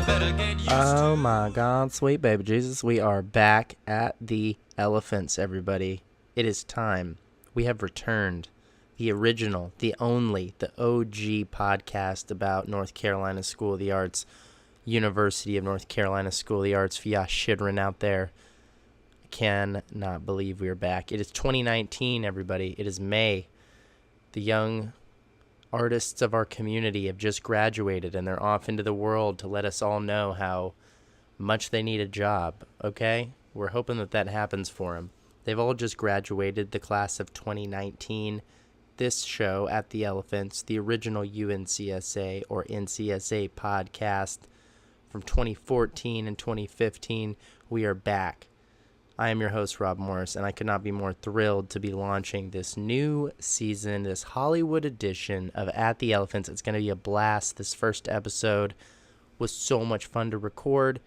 better get used Oh my God, sweet baby Jesus. We are back at the Elephants, everybody. It is time. We have returned. The original, the only, the OG podcast about North Carolina School of the Arts, University of North Carolina School of the Arts, for y'all shivering out there. I cannot believe we are back. It is 2019, everybody. It is May. The young artists of our community have just graduated and they're off into the world to let us all know how much they need a job, okay? We're hoping that that happens for them. They've all just graduated, the class of 2019. This show at the Elephants, the original UNCSA or NCSA podcast from 2014 and 2015, we are back. I am your host, Rob Morris, and I could not be more thrilled to be launching this new season, this Hollywood edition of At the Elephants. It's going to be a blast. This first episode was so much fun to record.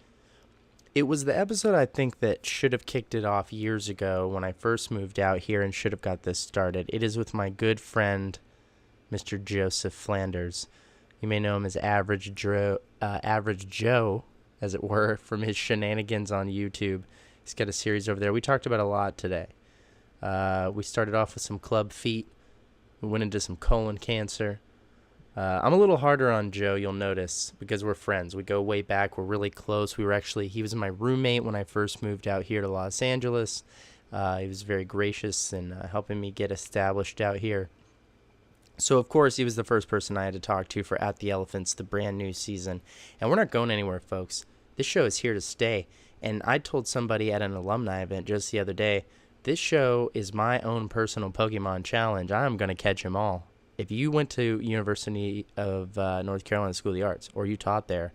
It was the episode I think that should have kicked it off years ago when I first moved out here and should have got this started. It is with my good friend, Mr. Joseph Flanders. You may know him as Average Joe, as it were, from his shenanigans on YouTube. He's got a series over there. We talked about a lot today. We started off with some club feet. We went into some colon cancer. I'm a little harder on Joe, you'll notice, because we're friends. We go way back. We're really close. He was my roommate when I first moved out here to Los Angeles. He was very gracious in helping me get established out here. So, of course, he was the first person I had to talk to for At the Elephants, the brand new season. And we're not going anywhere, folks. This show is here to stay. And I told somebody at an alumni event just the other day, this show is my own personal Pokemon challenge. I'm going to catch them all. If you went to University of North Carolina School of the Arts, or you taught there,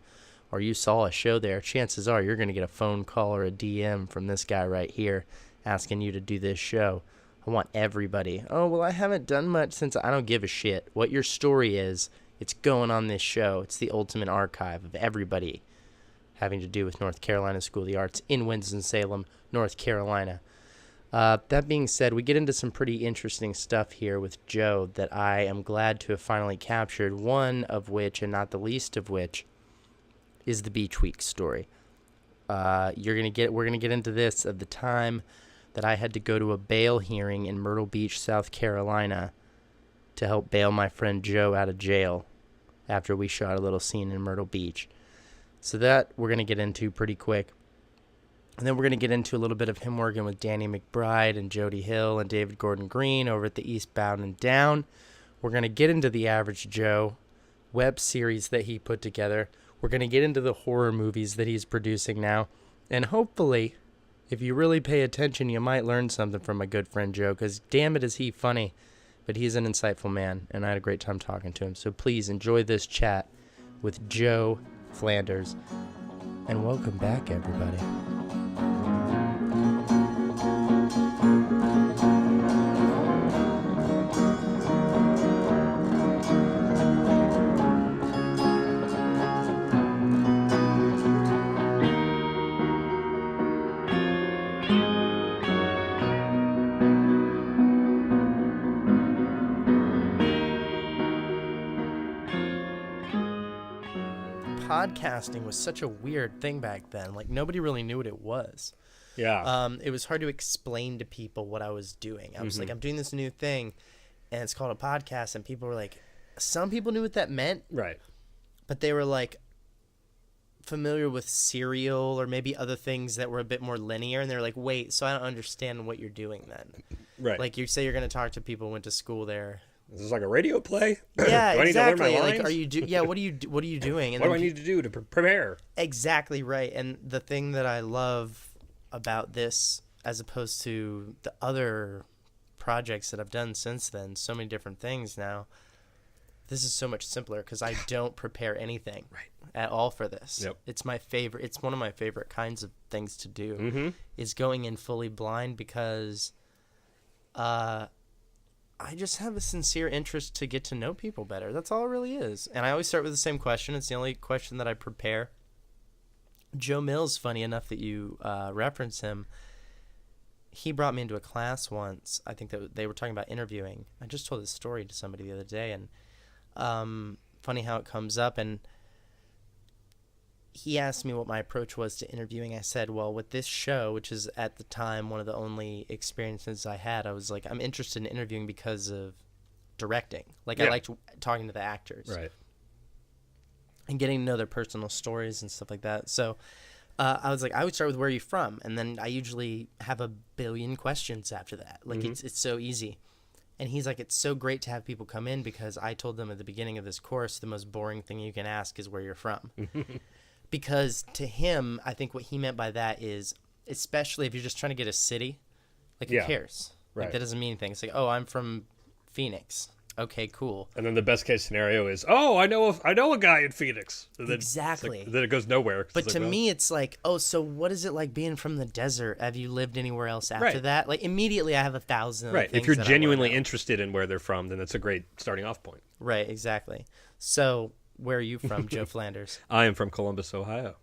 or you saw a show there, chances are you're going to get a phone call or a DM from this guy right here asking you to do this show. I want everybody. Oh, well, I haven't done much since. I don't give a shit. What your story is, it's going on this show. It's the ultimate archive of everybody having to do with North Carolina School of the Arts in Winston-Salem, North Carolina. That being said, we get into some pretty interesting stuff here with Joe that I am glad to have finally captured, one of which, and not the least of which, is the Beach Week story. We're gonna get into this of the time that I had to go to a bail hearing in Myrtle Beach, South Carolina, to help bail my friend Joe out of jail after we shot a little scene in Myrtle Beach. So that we're going to get into pretty quick. And then we're going to get into a little bit of him working with Danny McBride and Jody Hill and David Gordon Green over at the EASTBOUND DOWN. We're going to get into the Average Joe web series that he put together. We're going to get into the horror movies that he's producing now. And hopefully, if you really pay attention, you might learn something from my good friend Joe, because damn it is he funny. But he's an insightful man, and I had a great time talking to him. So please enjoy this chat with Joe Flanders. And welcome back, everybody. Podcasting was such a weird thing back then. Like, nobody really knew what it was. Yeah. It was hard to explain to people what I was doing. I was like, I'm doing this new thing, and it's called a podcast, and people were like, some people knew what that meant. Right. But they were, like, familiar with Serial or maybe other things that were a bit more linear, and they're like, wait, so I don't understand what you're doing then. Right. Like, you say you're going to talk to people who went to school there. Is this like a radio play? Yeah, do I exactly. need to learn my lines? Like, what are you doing? And what do I need to do to prepare? Exactly right. And the thing that I love about this, as opposed to the other projects that I've done since then, so many different things now, this is so much simpler because I don't prepare anything at all for this. Yep. It's my favorite. It's one of my favorite kinds of things to do, is going in fully blind, because I just have a sincere interest to get to know people better. That's all it really is. And I always start with the same question. It's the only question that I prepare. Joe Mills, funny enough that you reference him, he brought me into a class once. I think that they were talking about interviewing. I just told this story to somebody the other day, and funny how it comes up. And he asked me what my approach was to interviewing. I said, well, with this show, which is at the time one of the only experiences I had, I was like, I'm interested in interviewing because of directing. Like, I liked talking to the actors. Right. And getting to know their personal stories and stuff like that. So I was like, I would start with where are you from? And then I usually have a billion questions after that. Like, it's so easy. And he's like, it's so great to have people come in because I told them at the beginning of this course, the most boring thing you can ask is where you're from. Because to him, I think what he meant by that is, especially if you're just trying to get a city, like, who cares? Right. Like, that doesn't mean anything. It's like, oh, I'm from Phoenix. Okay, cool. And then the best case scenario is, oh, I know a guy in Phoenix. And then Exactly. Then it goes nowhere. But to me, it's like, oh, so what is it like being from the desert? Have you lived anywhere else after that? Like, immediately I have 1,000 Right. If you're genuinely interested in where they're from, then that's a great starting off point. Right, exactly. So, where are you from, Joe Flanders? I am from Columbus, Ohio.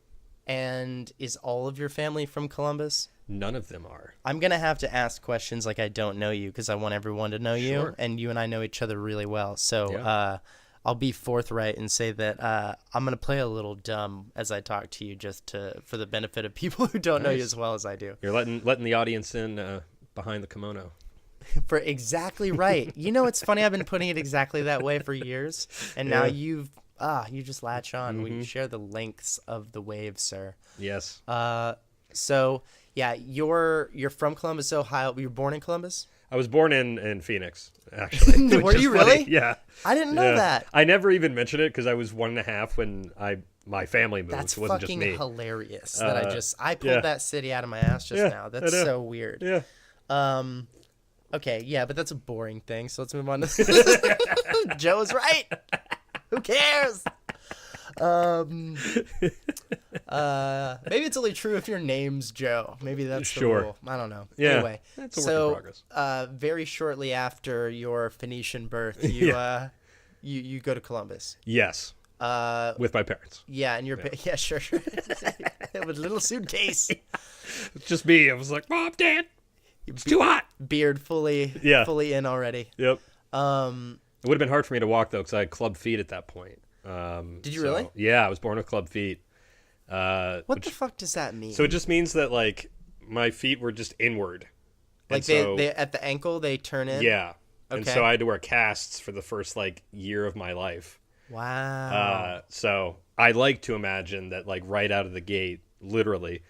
And is all of your family from Columbus? None of them are. I'm going to have to ask questions like I don't know you because I want everyone to know you, and you and I know each other really well. So I'll be forthright and say that I'm going to play a little dumb as I talk to you just for the benefit of people who don't know you as well as I do. You're letting the audience in behind the kimono. For exactly right. You know, it's funny. I've been putting it exactly that way for years, and now you just latch on. We share the lengths of the wave, sir. Yes. So yeah, you're from Columbus, Ohio. You were born in Columbus? I was born in Phoenix, actually. Were you really? Yeah. I didn't know that. I never even mentioned it because I was 1.5 when my family moved. That's it wasn't fucking just me. hilarious. That I pulled that city out of my ass just now. That's so weird. Yeah. Okay, yeah, but that's a boring thing. So let's move on to Joe is right. Who cares? Maybe it's only true if your name's Joe. Maybe that's the rule. I don't know. Yeah, anyway, that's a work in progress. Very shortly after your Phoenician birth, you go to Columbus. Yes. With my parents. Yeah, and sure. With a little suitcase. It's just me. I was like, Mom, Dad, it's too hot. Beard fully in already. Yep. It would have been hard for me to walk though, because I had club feet at that point. Did you really? Yeah, I was born with club feet. What the fuck does that mean? So it just means that like my feet were just inward. Like they at the ankle they turn in. Yeah. Okay. And so I had to wear casts for the first like year of my life. Wow. So I like to imagine that like right out of the gate, literally,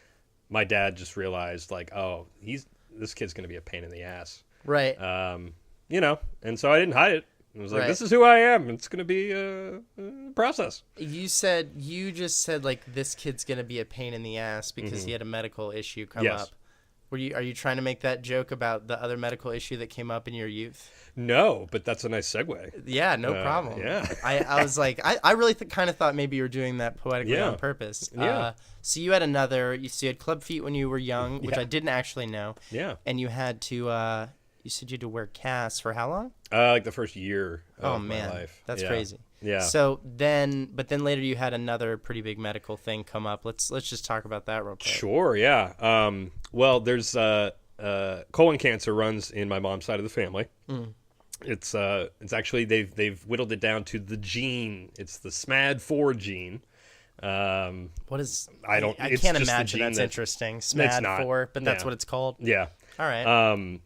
my dad just realized like, oh, this kid's gonna be a pain in the ass. Right. And so I didn't hide it. It was like, this is who I am. It's going to be a process. You just said like this kid's going to be a pain in the ass because he had a medical issue come up. Are you trying to make that joke about the other medical issue that came up in your youth? No, but that's a nice segue. Yeah, no problem. Yeah. I was like, I really kind of thought maybe you were doing that poetically on purpose. Yeah. So you had you had club feet when you were young, which I didn't actually know. Yeah. And you had to, you said you had to wear casts for how long? Like the first year of my life. That's crazy. Yeah. So then later you had another pretty big medical thing come up. Let's just talk about that real quick. Sure. Yeah. Well, there's colon cancer runs in my mom's side of the family. It's actually they've whittled it down to the gene. It's the SMAD4 gene. What is? I can't imagine that's interesting. SMAD4, but that's what it's called. Yeah. All right.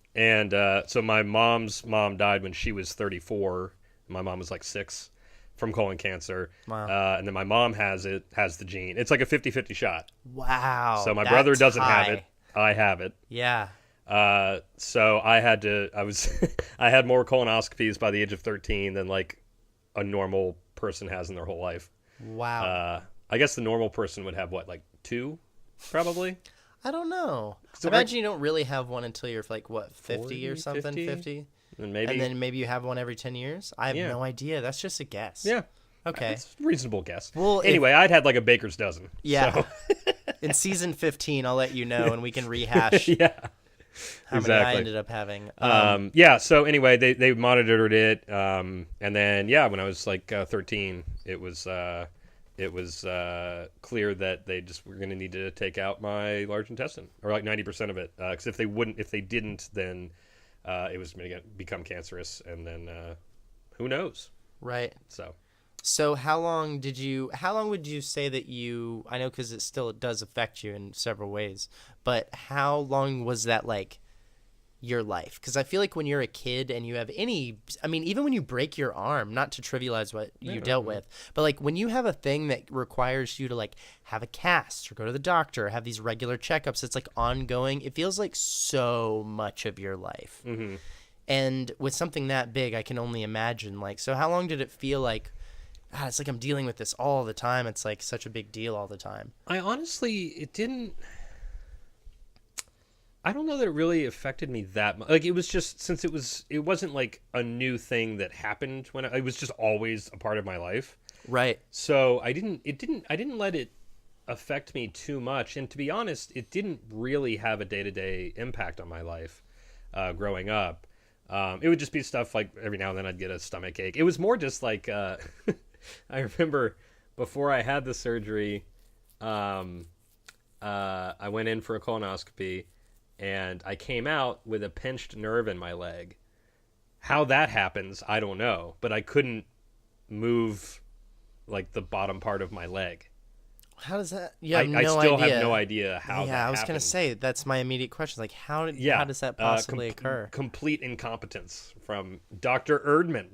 So my mom's mom died when she was 34. My mom was like 6 from colon cancer. Wow. And then my mom has the gene. It's like a 50-50 shot. Wow. So my brother doesn't have it. I have it. Yeah. So I had I had more colonoscopies by the age of 13 than like a normal person has in their whole life. Wow. I guess the normal person would have what, like 2, probably? I don't know. I imagine you don't really have one until you're like, what, 50 40, or something? 50? And then maybe you have one every 10 years? I have no idea. That's just a guess. Yeah. Okay. It's a reasonable guess. Well, anyway, I'd had like a baker's dozen. Yeah. So. In season 15, I'll let you know, and we can rehash how many I ended up having. So anyway, they monitored it. And then, when I was like 13, it was clear that they just were going to need to take out my large intestine, or like 90% of it. Because if they didn't, then it was going to become cancerous, and then who knows? Right. So. So how long would you say that I know because it does affect you in several ways, but how long was that like your life? Because I feel like when you're a kid and you have even when you break your arm, not to trivialize what you dealt with, but like when you have a thing that requires you to like have a cast or go to the doctor or have these regular checkups, it's like ongoing. It feels like so much of your life. Mm-hmm. And with something that big, I can only imagine like, so how long did it feel like, it's like I'm dealing with this all the time. It's like such a big deal all the time. I don't know that it really affected me that much. Like it was just, since it wasn't like a new thing that happened it was just always a part of my life. Right. So I didn't let it affect me too much. And to be honest, it didn't really have a day-to-day impact on my life growing up. It would just be stuff like every now and then I'd get a stomach ache. It was more just like, I remember before I had the surgery, I went in for a colonoscopy, and I came out with a pinched nerve in my leg. How that happens, I don't know, but I couldn't move like the bottom part of my leg. How does that? I still have no idea how that happened. I was going to say, that's my immediate question. Like, how does that possibly occur? Complete incompetence from Dr. Erdman.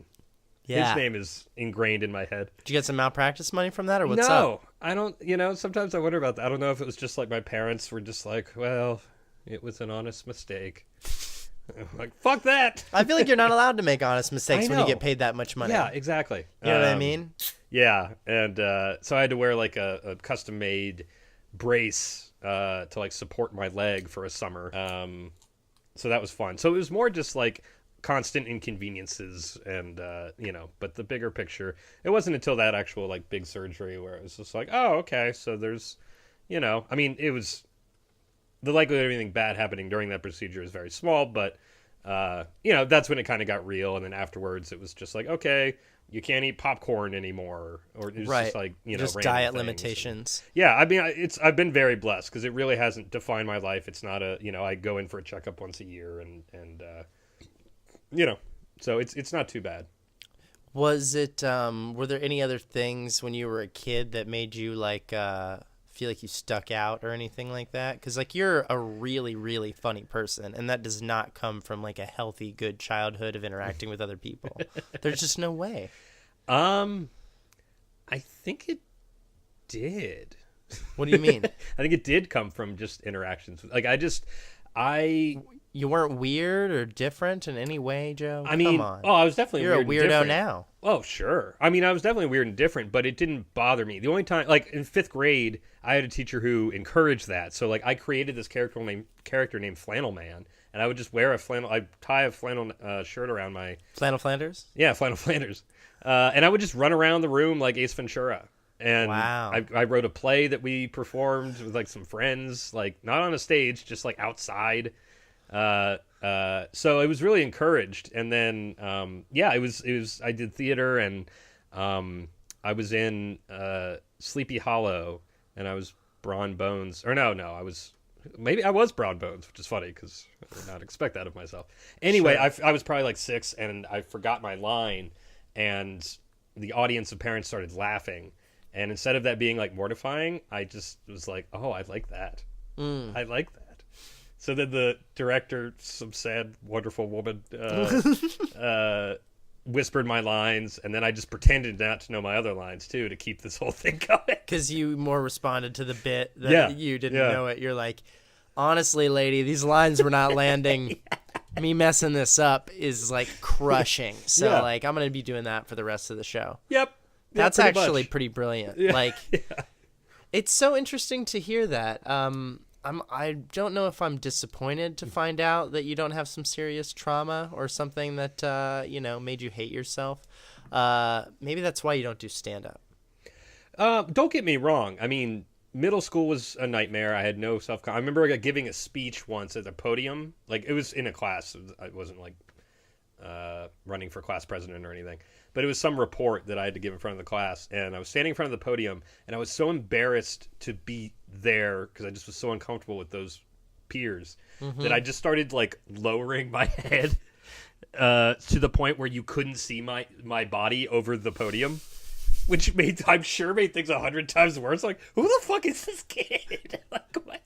Yeah. His name is ingrained in my head. Did you get some malpractice money from that, or what's up? No, I don't, sometimes I wonder about that. I don't know if it was just like my parents were just like, well, it was an honest mistake. I'm like, fuck that. I feel like you're not allowed to make honest mistakes when you get paid that much money. Yeah, exactly. You know what I mean? Yeah, and so I had to wear like a custom-made brace to like support my leg for a summer. So that was fun. So it was more just like constant inconveniences and but the bigger picture, it wasn't until that actual like big surgery where it was just like, oh, okay, so there's it was the likelihood of anything bad happening during that procedure is very small, but that's when it kind of got real. And then afterwards it was just like, okay, you can't eat popcorn anymore, or it's just like just diet limitations. I've been very blessed because it really hasn't defined my life. It's not I go in for a checkup once a year and so it's not too bad. Was it were there any other things when you were a kid that made you like feel like you stuck out or anything like that? Because like you're a really, really funny person, and that does not come from like a healthy, good childhood of interacting with other people. There's just no way. I think it did. What do you mean? I think it did come from just interactions. Like you weren't weird or different in any way, Joe? I mean, come on. I was definitely You're weird a weirdo and now. Oh, sure. I mean, I was definitely weird and different, but it didn't bother me. The only time, like in 5th grade, I had a teacher who encouraged that. So like I created this character named Flannel Man, and I would just wear I'd tie a flannel shirt around my... Flannel Flanders? Yeah, Flannel Flanders. And I would just run around the room like Ace Ventura. And wow. I wrote a play that we performed with like some friends, like not on a stage, just like outside. So it was really encouraged. And then, it was, I did theater, and, I was in, Sleepy Hollow, and I was Brawn Bones, or no, I was Brawn Bones, which is funny because I did not expect that of myself. Anyway, sure. I was probably like 6, and I forgot my line, and the audience of parents started laughing. And instead of that being like mortifying, I just was like, oh, I like that. I like that. So then the director, some sad, wonderful woman, whispered my lines, and then I just pretended not to know my other lines, too, to keep this whole thing going. Because you more responded to the bit that you didn't know it. You're like, honestly, lady, these lines were not landing. Yeah. Me messing this up is, like, crushing. So, like, I'm going to be doing that for the rest of the show. Yep. That's actually pretty brilliant. Yeah. Like, it's so interesting to hear that. I don't know if I'm disappointed to find out that you don't have some serious trauma or something that made you hate yourself. Maybe that's why you don't do stand-up. Don't get me wrong. I mean, middle school was a nightmare. I had no self-confidence. I remember like, giving a speech once at the podium. Like, it was in a class. I wasn't like running for class president or anything. But it was some report that I had to give in front of the class. And I was standing in front of the podium, and I was so embarrassed to be there because I just was so uncomfortable with those peers that I just started like lowering my head to the point where you couldn't see my body over the podium. which I'm sure made things 100 times worse. Like, who the fuck is this kid? Like, what?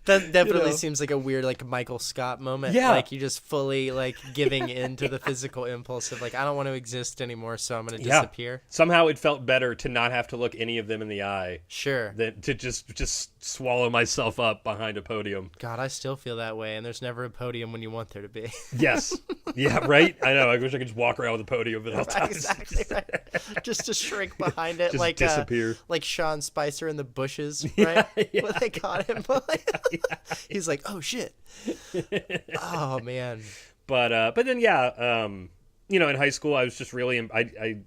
That definitely seems like a weird, like, Michael Scott moment. Yeah. Like, you just fully, like, giving in to the physical impulse of, like, I don't want to exist anymore, so I'm going to disappear. Somehow it felt better to not have to look any of them in the eye. Sure. Than to just swallow myself up behind a podium. God, I still feel that way, and there's never a podium when you want there to be. Yes. Yeah, right? I know. I wish I could just walk around with a podium at all times. Exactly right. Just to shrink behind it, Just like disappear. Like Sean Spicer in The Bushes, right? Yeah. When they caught him. He's like, oh, shit. Oh, man. But then, you know, in high school, I was just really, I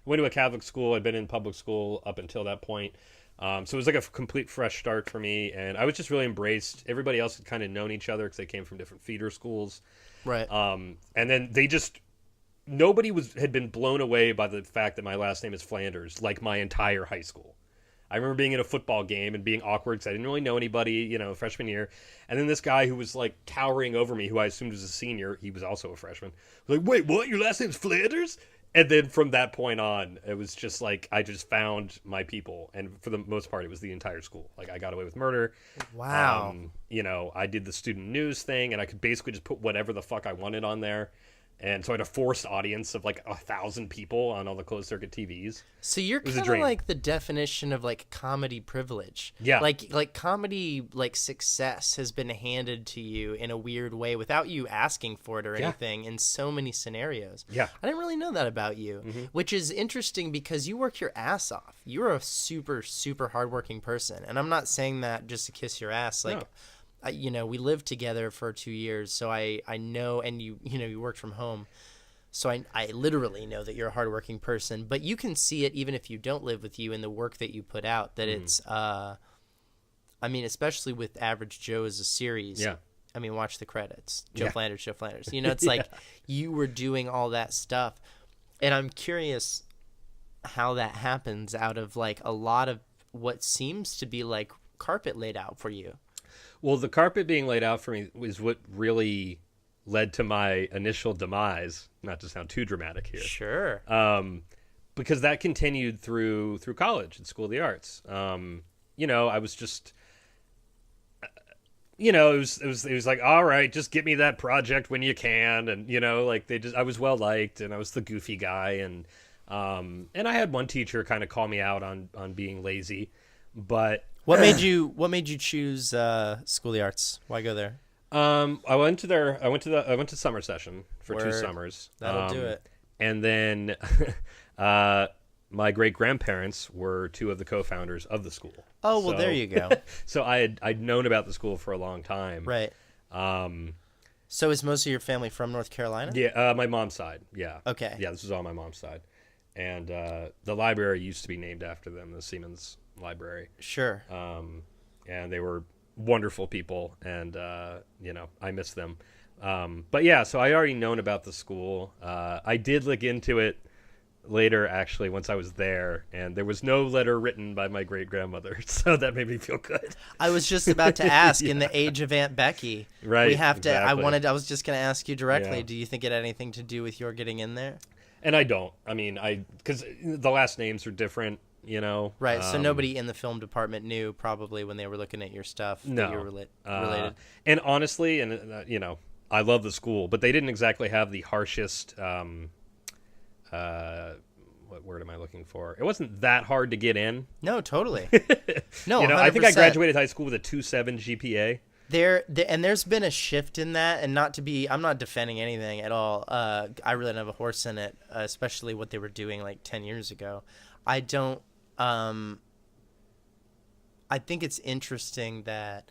went to a Catholic school. I'd been in public school up until that point. So it was like a complete fresh start for me. And I was just really embraced. Everybody else had kind of known each other because they came from different feeder schools. Right. And then nobody had been blown away by the fact that my last name is Flanders, like my entire high school. I remember being in a football game and being awkward because I didn't really know anybody, you know, freshman year. And then this guy who was like towering over me, who I assumed was a senior, he was also a freshman, was like, wait, what? Your last name's Flanders? And then from that point on, it was just like I just found my people. And for the most part, it was the entire school. Like, I got away with murder. Wow. You know, I did the student news thing, and I could basically just put whatever the fuck I wanted on there. And so I had a forced audience of like 1,000 people on all the closed circuit TVs. So you're kind of like the definition of like comedy privilege. Yeah. Like comedy, like success has been handed to you in a weird way without you asking for it or anything in so many scenarios. Yeah. I didn't really know that about you, which is interesting because you work your ass off. You're a super, super hardworking person. And I'm not saying that just to kiss your ass. Like, you know, we lived together for 2 years, so I know, and you know, you worked from home, so I literally know that you're a hardworking person, but you can see it even if you don't live with you in the work that you put out, that it's, I mean, especially with Average Joe as a series. Yeah. I mean, watch the credits. Joe Flanders. You know, it's like you were doing all that stuff, and I'm curious how that happens out of like a lot of what seems to be like carpet laid out for you. Well, the carpet being laid out for me was what really led to my initial demise, not to sound too dramatic here. Sure. Because that continued through college and School of the Arts. You know, I was just, you know, it was like, all right, just get me that project when you can. And, you know, like I was well liked and I was the goofy guy. And I had one teacher kind of call me out on being lazy, but What made you choose School of the Arts? Why go there? I went to summer session for 2 summers. That'll do it. And then my great grandparents were 2 of the co-founders of the school. Oh, well, there you go. So I'd known about the school for a long time. Right. So is most of your family from North Carolina? Yeah, my mom's side. Yeah. Okay. Yeah, this is all my mom's side. And the library used to be named after them, the Siemens Library. Sure. And they were wonderful people, and you know, I miss them. But yeah, so I already known about the school. I did look into it later, actually, once I was there, and there was no letter written by my great grandmother, so that made me feel good. I was just about to ask, in the age of Aunt Becky, right? We have exactly. I was just going to ask you directly. Yeah. Do you think it had anything to do with your getting in there? And I don't. I mean, because the last names are different. You know, right? So nobody in the film department knew probably when they were looking at your stuff that you were related. And honestly, and you know, I love the school, but they didn't exactly have the harshest. What word am I looking for? It wasn't that hard to get in. No, totally. No, you know, 100%. I think I graduated high school with a 2.7 GPA. There's been a shift in that, and I'm not defending anything at all. I really don't have a horse in it, especially what they were doing like 10 years ago. I don't. I think it's interesting that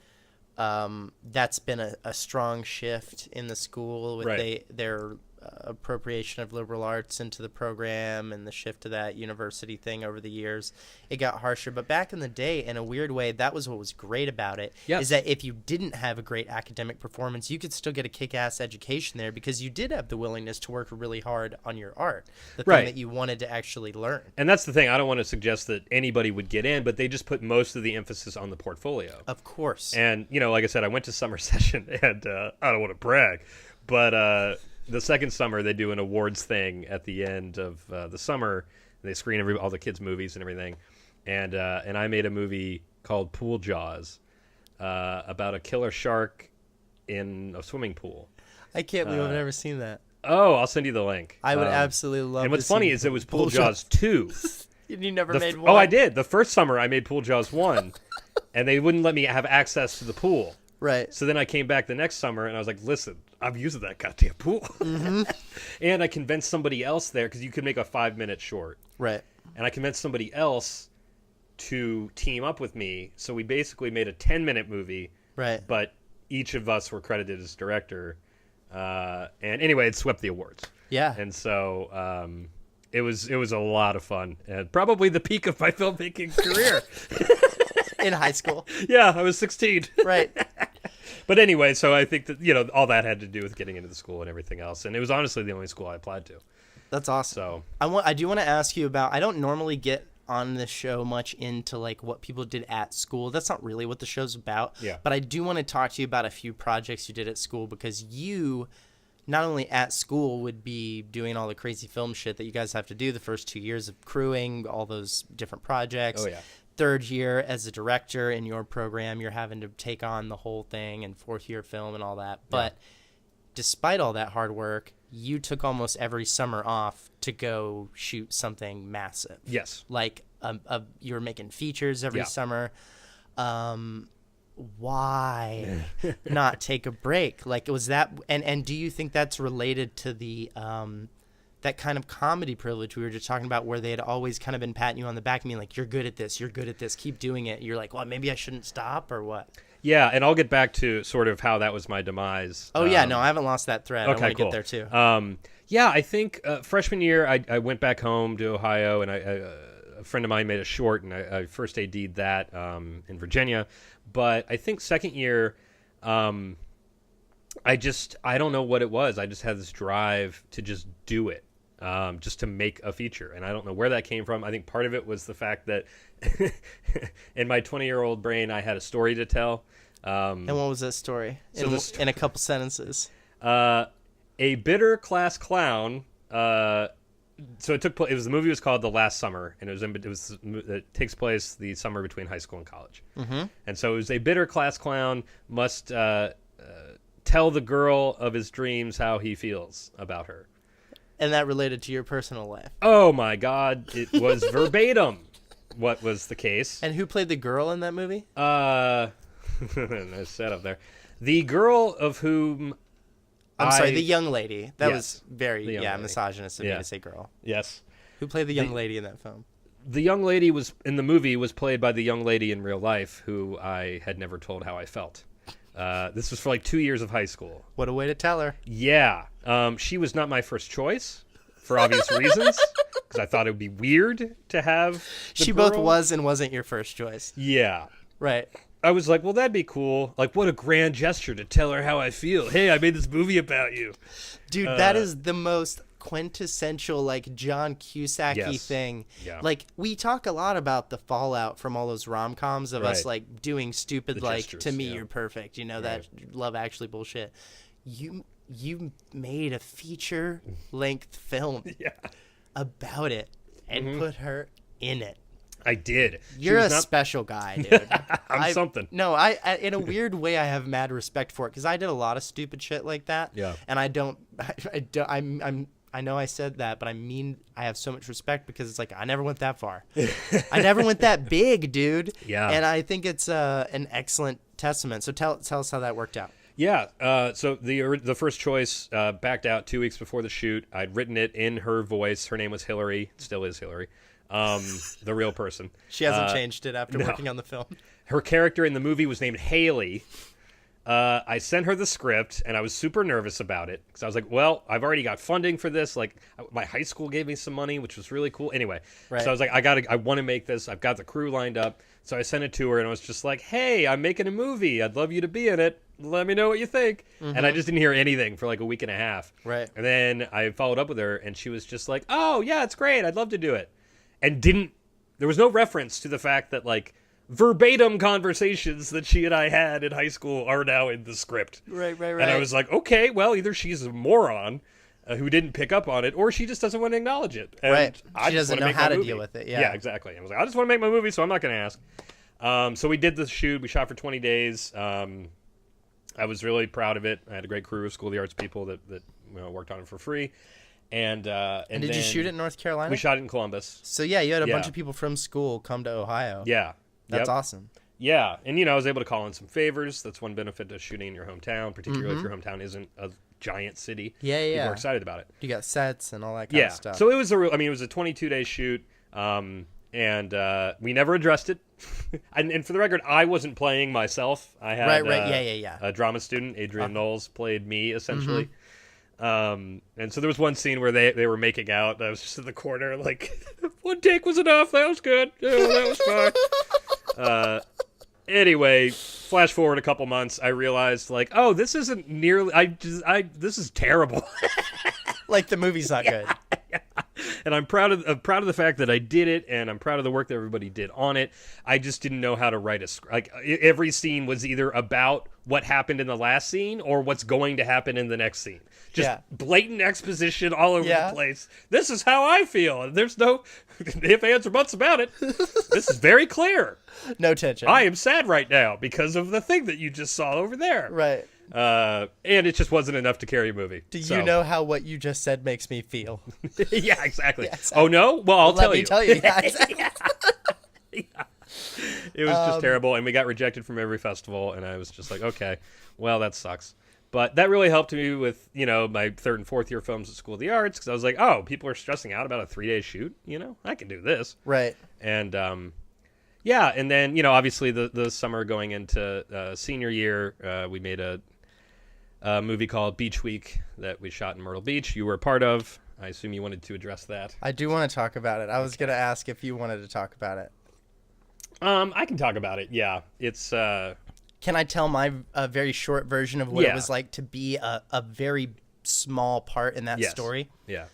that's been a strong shift in the school with their appropriation of liberal arts into the program and the shift to that university thing over the years. It got harsher, but back in the day, in a weird way, that was what was great about it. Yes. Is that if you didn't have a great academic performance, you could still get a kick-ass education there because you did have the willingness to work really hard on your art, the thing that you wanted to actually learn. And that's the thing. I don't want to suggest that anybody would get in, but they just put most of the emphasis on the portfolio. Of course. And, you know, like I said, I went to summer session, and I don't want to brag, but the second summer they do an awards thing at the end of the summer They screen all the kids' movies and everything. And I made a movie called Pool Jaws about a killer shark in a swimming pool. I can't believe I've never seen that. Oh, I'll send you the link. I would absolutely love. And what's funny is it was Pool Jaws 2. You never made one. Oh, I did. The first summer I made Pool Jaws 1, and they wouldn't let me have access to the pool. Right. So then I came back the next summer, and I was like, listen, I'm using that goddamn pool. Mm-hmm. And I convinced somebody else there, because you could make a 5-minute short. Right. And I convinced somebody else to team up with me. So we basically made a 10-minute movie. Right. But each of us were credited as director. And anyway, it swept the awards. Yeah. And so it was a lot of fun. And probably the peak of my filmmaking career. In high school. Yeah, I was 16. Right. But anyway, so I think that, all that had to do with getting into the school and everything else. And it was honestly the only school I applied to. That's awesome. So I do want to ask you about, I don't normally get on this show much into like what people did at school. That's not really what the show's about. Yeah. But I do want to talk to you about a few projects you did at school, because you not only at school would be doing all the crazy film shit that you guys have to do the first 2 years of crewing, all those different projects. Oh, yeah. Third year as a director in your program, you're having to take on the whole thing, and fourth year film and all that. But despite all that hard work, you took almost every summer off to go shoot something massive. Yes. Like you were making features every summer. Why not take a break? Like, was that, and do you think that's related to the that kind of comedy privilege we were just talking about, where they had always kind of been patting you on the back and being like, you're good at this, keep doing it. You're like, well, maybe I shouldn't stop, or what? Yeah, and I'll get back to sort of how that was my demise. Oh, yeah, no, I haven't lost that thread. Okay, I want to cool. get there, too. Yeah, I think freshman year, I went back home to Ohio, and a friend of mine made a short, and I first AD'd that in Virginia. But I think second year, I don't know what it was. I just had this drive to just do it. Just to make a feature. And I don't know where that came from. I think part of it was the fact that in my 20-year-old brain, I had a story to tell. And what was that story? In a couple sentences. A bitter class clown. So it took place. The movie was called The Last Summer, and it takes place the summer between high school and college. Mm-hmm. And so it was a bitter class clown must tell the girl of his dreams how he feels about her. And that related to your personal life. Oh, my God. It was verbatim what was the case. And who played the girl in that movie? Nice setup there. The girl of whom I'm sorry, the young lady. That was very, lady. misogynist of me to say girl. Yes. Who played the young lady in that film? The young lady in the movie was played by the young lady in real life who I had never told how I felt. This was for like 2 years of high school. What a way to tell her. Yeah. She was not my first choice for obvious reasons, because I thought it would be weird to have She both was and wasn't your first choice. Yeah. Right. I was like, well, that'd be cool. Like, what a grand gesture to tell her how I feel. Hey, I made this movie about you. Dude, that is the most quintessential, like, John Cusack-y thing. Yeah. Like, we talk a lot about the fallout from all those rom-coms of us, like, doing stupid, The like, gestures, to me, you're perfect. You know, that Love Actually bullshit. You made a feature-length film about it and put her in it. I did. You're a special guy, dude. I'm something. No, I in a weird way, I have mad respect for it, because I did a lot of stupid shit like that. Yeah. And I know I said that, but I mean, I have so much respect, because it's like, I never went that far. I never went that big, dude. Yeah. And I think it's an excellent testament. So tell us how that worked out. Yeah. So the first choice backed out 2 weeks before the shoot. I'd written it in her voice. Her name was Hillary. Still is Hillary. The real person. She hasn't changed it after working on the film. Her character in the movie was named Haley. I sent her the script, and I was super nervous about it, because I was like, well, I've already got funding for this. Like, my high school gave me some money, which was really cool. Anyway, so I was like, I want to make this. I've got the crew lined up. So I sent it to her, and I was just like, hey, I'm making a movie. I'd love you to be in it. Let me know what you think. Mm-hmm. And I just didn't hear anything for like a week and a half. Right. And then I followed up with her, and she was just like, oh, yeah, it's great. I'd love to do it. And there was no reference to the fact that, like, verbatim conversations that she and I had in high school are now in the script. Right. And I was like, okay, well, either she's a moron, who didn't pick up on it, or she just doesn't want to acknowledge it. And Right. I She just doesn't wanna know make how my to movie. deal with it. Yeah, exactly. I was like, I just want to make my movie, so I'm not going to ask. So we did the shoot. We shot for 20 days. I was really proud of it. I had a great crew of School of the Arts people that worked on it for free. And And did you shoot it in North Carolina? We shot it in Columbus. So yeah, you had a bunch of people from school come to Ohio. Yeah. That's awesome. Yeah, and I was able to call in some favors. That's one benefit of shooting in your hometown, particularly if your hometown isn't a giant city. Yeah. People are excited about it. You got sets and all that kind of stuff. So it was it was a 22-day shoot, and we never addressed it. and for the record, I wasn't playing myself. I had a drama student, Adrian Knowles, played me essentially. And so there was one scene where they were making out. I was just in the corner, like, one take was enough. That was good. Yeah, that was fine. Anyway, flash forward a couple months, I realized, like, oh, this isn't nearly. This is terrible. Like the movie's not good. And I'm proud of the fact that I did it, and I'm proud of the work that everybody did on it. I just didn't know how to write a script. Like, every scene was either about what happened in the last scene or what's going to happen in the next scene. Just blatant exposition all over the place. This is how I feel. There's no if, ands, or buts about it. This is very clear. No tension. I am sad right now because of the thing that you just saw over there. Right. And it just wasn't enough to carry a movie. Do you know how what you just said makes me feel? Yeah, exactly. Oh, no? Well, I'll tell you. Let me tell you. Yeah, exactly. It was just terrible, and we got rejected from every festival, and I was just like, okay, well, that sucks. But that really helped me with, my third and fourth year films at School of the Arts, because I was like, oh, people are stressing out about a 3-day shoot. I can do this. Right. And, and then, obviously the summer going into senior year, we made a movie called Beach Week that we shot in Myrtle Beach. You were a part of. I assume you wanted to address that. I do want to talk about it. I was going to ask if you wanted to talk about it. I can talk about it. Yeah, it's. Can I tell my very short version of what it was like to be a very small part in that story? Yeah.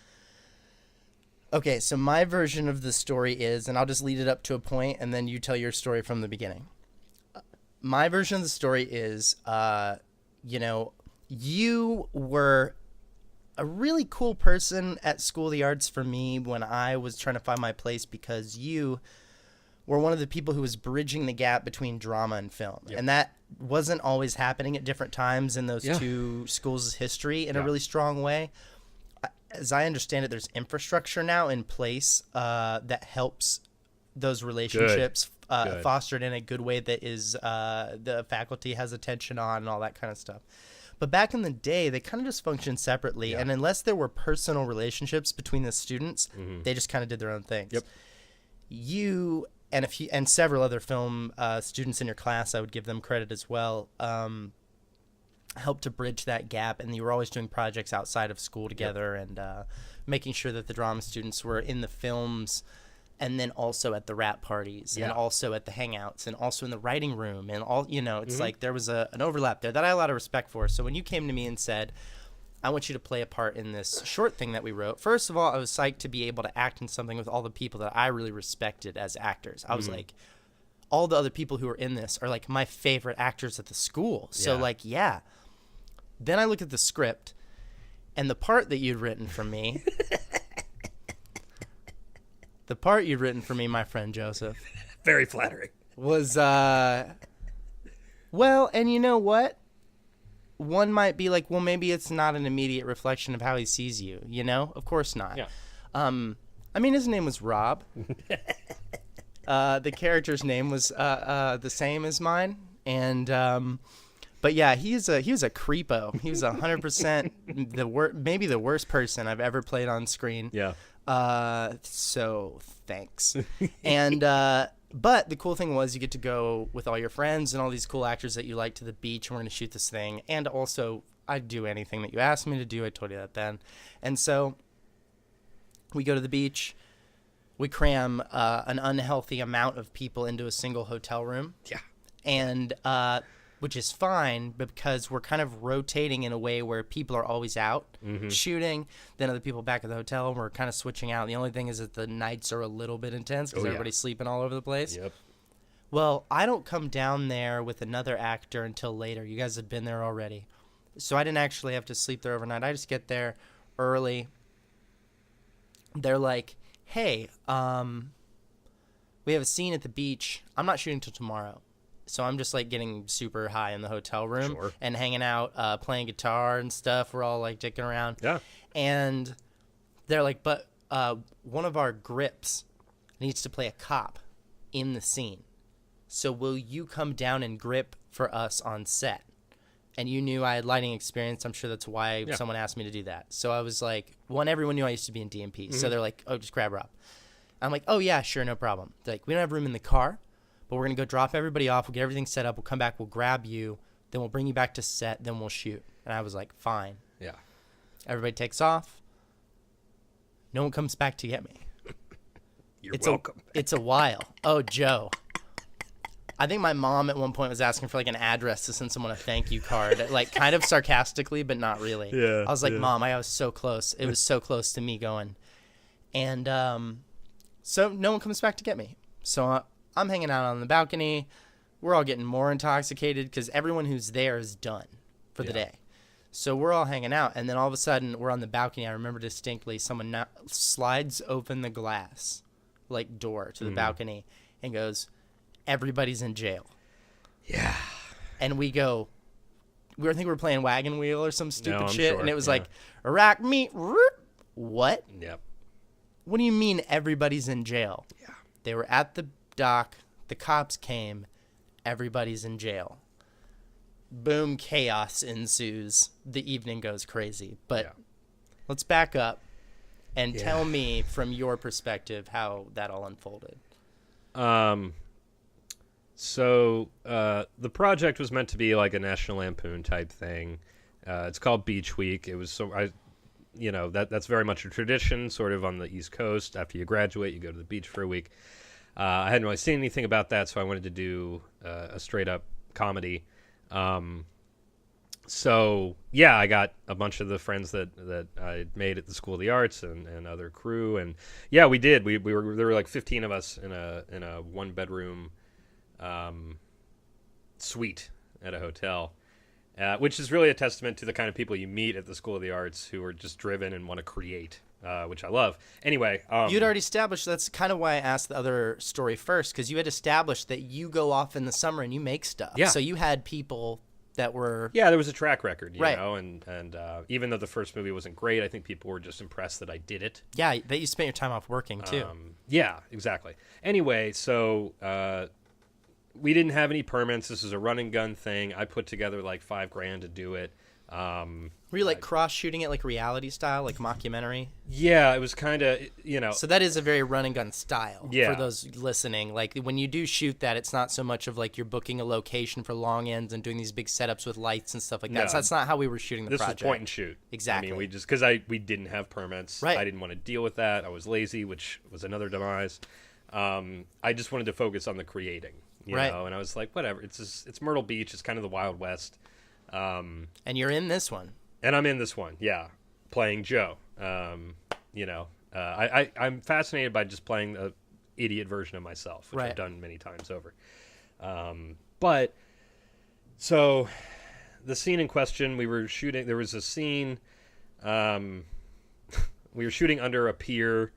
Okay, so my version of the story is, and I'll just lead it up to a point, and then you tell your story from the beginning. My version of the story is, you were a really cool person at School of the Arts for me when I was trying to find my place, because you were one of the people who was bridging the gap between drama and film. Yep. And that wasn't always happening at different times in those two schools' history in a really strong way. As I understand it, there's infrastructure now in place that helps those relationships fostered in a good way that is the faculty has attention on and all that kind of stuff. But back in the day, they kind of just functioned separately. Yeah. And unless there were personal relationships between the students, they just kind of did their own things. Yep. You and several other film students in your class, I would give them credit as well, helped to bridge that gap. And you were always doing projects outside of school together and making sure that the drama students were in the films, and then also at the rap parties and also at the hangouts and also in the writing room and all, it's like there was an overlap there that I had a lot of respect for. So when you came to me and said, I want you to play a part in this short thing that we wrote, first of all, I was psyched to be able to act in something with all the people that I really respected as actors. I was like, all the other people who are in this are like my favorite actors at the school. So Then I look at the script and the part that you'd written for me, my friend Joseph. Very flattering. Was, well, and you know what? One might be like, well, maybe it's not an immediate reflection of how he sees you, Of course not. Yeah. I mean, his name was Rob. The character's name was the same as mine. And, but yeah, he was a creepo. He was 100% maybe the worst person I've ever played on screen. Yeah. So thanks. And, but the cool thing was you get to go with all your friends and all these cool actors that you like to the beach, and we're going to shoot this thing. And also, I'd do anything that you asked me to do. I told you that then. And so we go to the beach. We cram an unhealthy amount of people into a single hotel room. Yeah. And which is fine because we're kind of rotating in a way where people are always out shooting, then other people back at the hotel, and we're kind of switching out. The only thing is that the nights are a little bit intense because everybody's sleeping all over the place. Yep. Well, I don't come down there with another actor until later. You guys had been there already. So I didn't actually have to sleep there overnight. I just get there, early. They're like, hey, we have a scene at the beach. I'm not shooting till tomorrow. So I'm just like getting super high in the hotel room and hanging out, playing guitar and stuff. We're all like dicking around. Yeah. And they're like, but one of our grips needs to play a cop in the scene. So will you come down and grip for us on set? And you knew I had lighting experience. I'm sure that's why someone asked me to do that. So I was like, everyone knew I used to be in DMP. Mm-hmm. So they're like, oh, just grab Rob. I'm like, oh, yeah, sure, no problem. They're like, we don't have room in the car, but we're going to go drop everybody off. We'll get everything set up. We'll come back. We'll grab you. Then we'll bring you back to set. Then we'll shoot. And I was like, fine. Yeah. Everybody takes off. No one comes back to get me. You're welcome. It's a while. Oh, Joe. I think my mom at one point was asking for like an address to send someone a thank you card, like kind of sarcastically, but not really. Yeah. I was like, Mom, I was so close. It was so close to me going. And so no one comes back to get me. So I'm hanging out on the balcony. We're all getting more intoxicated because everyone who's there is done for the day. So we're all hanging out. And then all of a sudden we're on the balcony. I remember distinctly someone slides open the glass, like door to the balcony and goes, everybody's in jail. Yeah. And we go, I think we were playing Wagon Wheel or some stupid shit. Sure. And it was like, Iraq meat. What? Yep. What do you mean everybody's in jail? Yeah. They were at the dock. The cops came. Everybody's in jail. Boom. Chaos ensues. The evening goes crazy. But let's back up and tell me from your perspective how that all unfolded. So the project was meant to be like a National Lampoon type thing. It's called Beach Week. It was that's very much a tradition, sort of on the East Coast. After you graduate, you go to the beach for a week. I hadn't really seen anything about that, so I wanted to do a straight up comedy. So yeah, I got a bunch of the friends that I made at the School of the Arts and other crew, and yeah, we did. There were like 15 of us in a 1-bedroom suite at a hotel, which is really a testament to the kind of people you meet at the School of the Arts who are just driven and want to create, which I love. Anyway, you'd already established, that's kind of why I asked the other story first, because you had established that you go off in the summer and you make stuff. Yeah. So you had people that were... Yeah, there was a track record, you know, and even though the first movie wasn't great, I think people were just impressed that I did it. Yeah, that you spent your time off working, too. Yeah, exactly. Anyway, so... we didn't have any permits. This is a run and gun thing. I put together like $5,000 to do it. Were you like cross shooting it like reality style, like mockumentary? Yeah, it was kind of, So that is a very run and gun style for those listening. Like when you do shoot that, it's not so much of like you're booking a location for long ends and doing these big setups with lights and stuff like that. So that's not how we were shooting the project. This was point and shoot. Exactly. I mean, because we didn't have permits. Right. I didn't want to deal with that. I was lazy, which was another demise. I just wanted to focus on the creating. You know, and I was like, whatever. It's Myrtle Beach. It's kind of the Wild West. And you're in this one. And I'm in this one, playing Joe. I'm fascinated by just playing the idiot version of myself, which I've done many times over. But so the scene in question, we were shooting. There was a scene. We were shooting under a pier,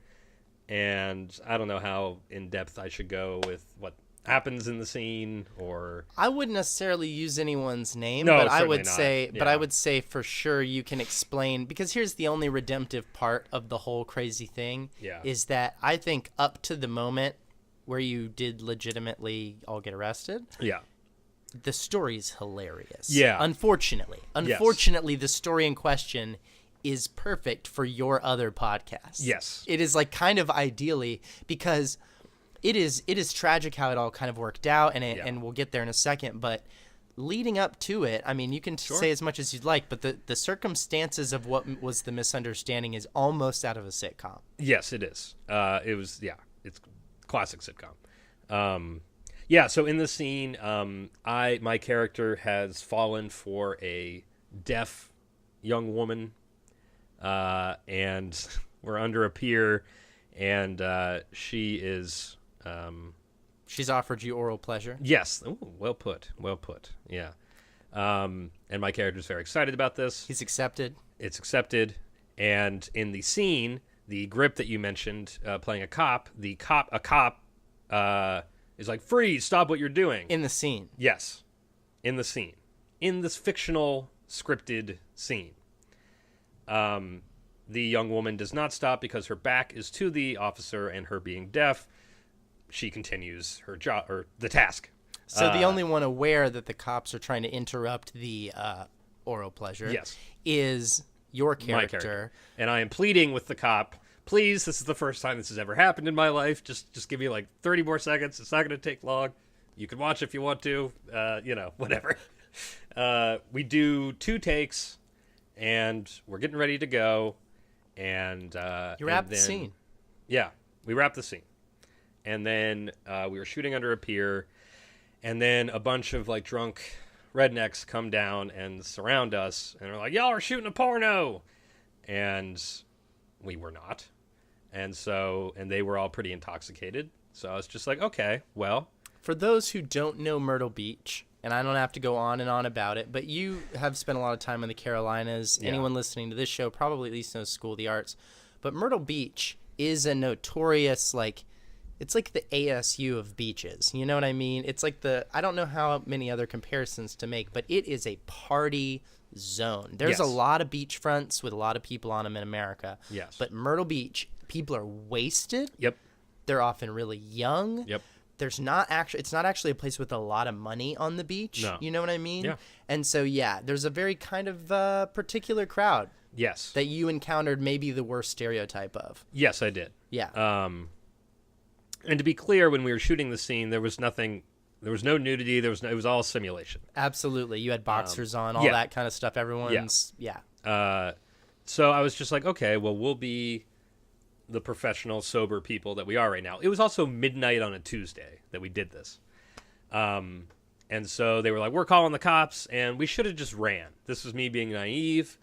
and I don't know how in depth I should go with what happens in the scene, or I wouldn't necessarily use anyone's name, no, but I would not. say but I would say for sure you can explain, because here's the only redemptive part of the whole crazy thing is that I think up to the moment where you did legitimately all get arrested, the story's hilarious. Unfortunately, the story in question is perfect for your other podcast. It is like kind of ideally, because it is tragic how it all kind of worked out, and we'll get there in a second. But leading up to it, I mean, you can say as much as you'd like, but the circumstances of what was the misunderstanding is almost out of a sitcom. Yes, it is. It was, it's classic sitcom. So in the scene, my character has fallen for a deaf young woman, and we're under a pier, and she is... she's offered you oral pleasure? Yes. Ooh, well put. Yeah. And my character's very excited about this. He's accepted. It's accepted. And in the scene, the grip that you mentioned, playing a cop is like, freeze, stop what you're doing. In the scene. Yes, in the scene. In this fictional, scripted scene. The young woman does not stop because her back is to the officer, and her being deaf, she continues her job, or the task. So the only one aware that the cops are trying to interrupt the oral pleasure is your character. My character. And I am pleading with the cop, please, this is the first time this has ever happened in my life. Just give me like 30 more seconds. It's not going to take long. You can watch if you want to. Whatever. We do 2 takes, and we're getting ready to go. And you wrap the scene. Yeah, we wrap the scene. And then we were shooting under a pier, and then a bunch of like drunk rednecks come down and surround us, and they're like, y'all are shooting a porno. And we were not. And they were all pretty intoxicated. So I was just like, okay, well. For those who don't know Myrtle Beach, and I don't have to go on and on about it, but you have spent a lot of time in the Carolinas. Yeah. Anyone listening to this show probably at least knows School of the Arts. But Myrtle Beach is a notorious, like, it's like the ASU of beaches. You know what I mean? It's like I don't know how many other comparisons to make, but it is a party zone. There's a lot of beachfronts with a lot of people on them in America. Yes. But Myrtle Beach, people are wasted. Yep. They're often really young. Yep. It's not actually a place with a lot of money on the beach. No. You know what I mean? Yeah. And so, there's a very kind of particular crowd. Yes. That you encountered maybe the worst stereotype of. Yes, I did. Yeah. And to be clear, when we were shooting the scene, there was no nudity. It was all simulation. Absolutely. You had boxers on, all that kind of stuff. Everyone's, So I was just like, okay, well, we'll be the professional, sober people that we are right now. It was also midnight on a Tuesday that we did this. And so they were like, we're calling the cops, and we should have just ran. This was me being naive,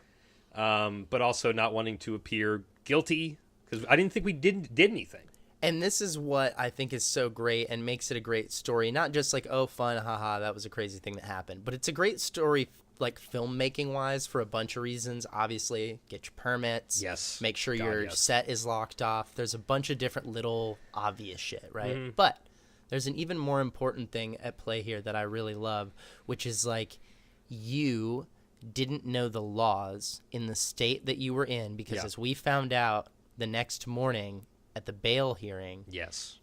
but also not wanting to appear guilty, because I didn't think we did anything. And this is what I think is so great and makes it a great story. Not just like, oh, fun, haha, that was a crazy thing that happened. But it's a great story, like filmmaking-wise, for a bunch of reasons. Obviously, get your permits. Yes. Make sure your set is locked off. There's a bunch of different little obvious shit, right? Mm-hmm. But there's an even more important thing at play here that I really love, which is like you didn't know the laws in the state that you were in because as we found out the next morning at the bail hearing,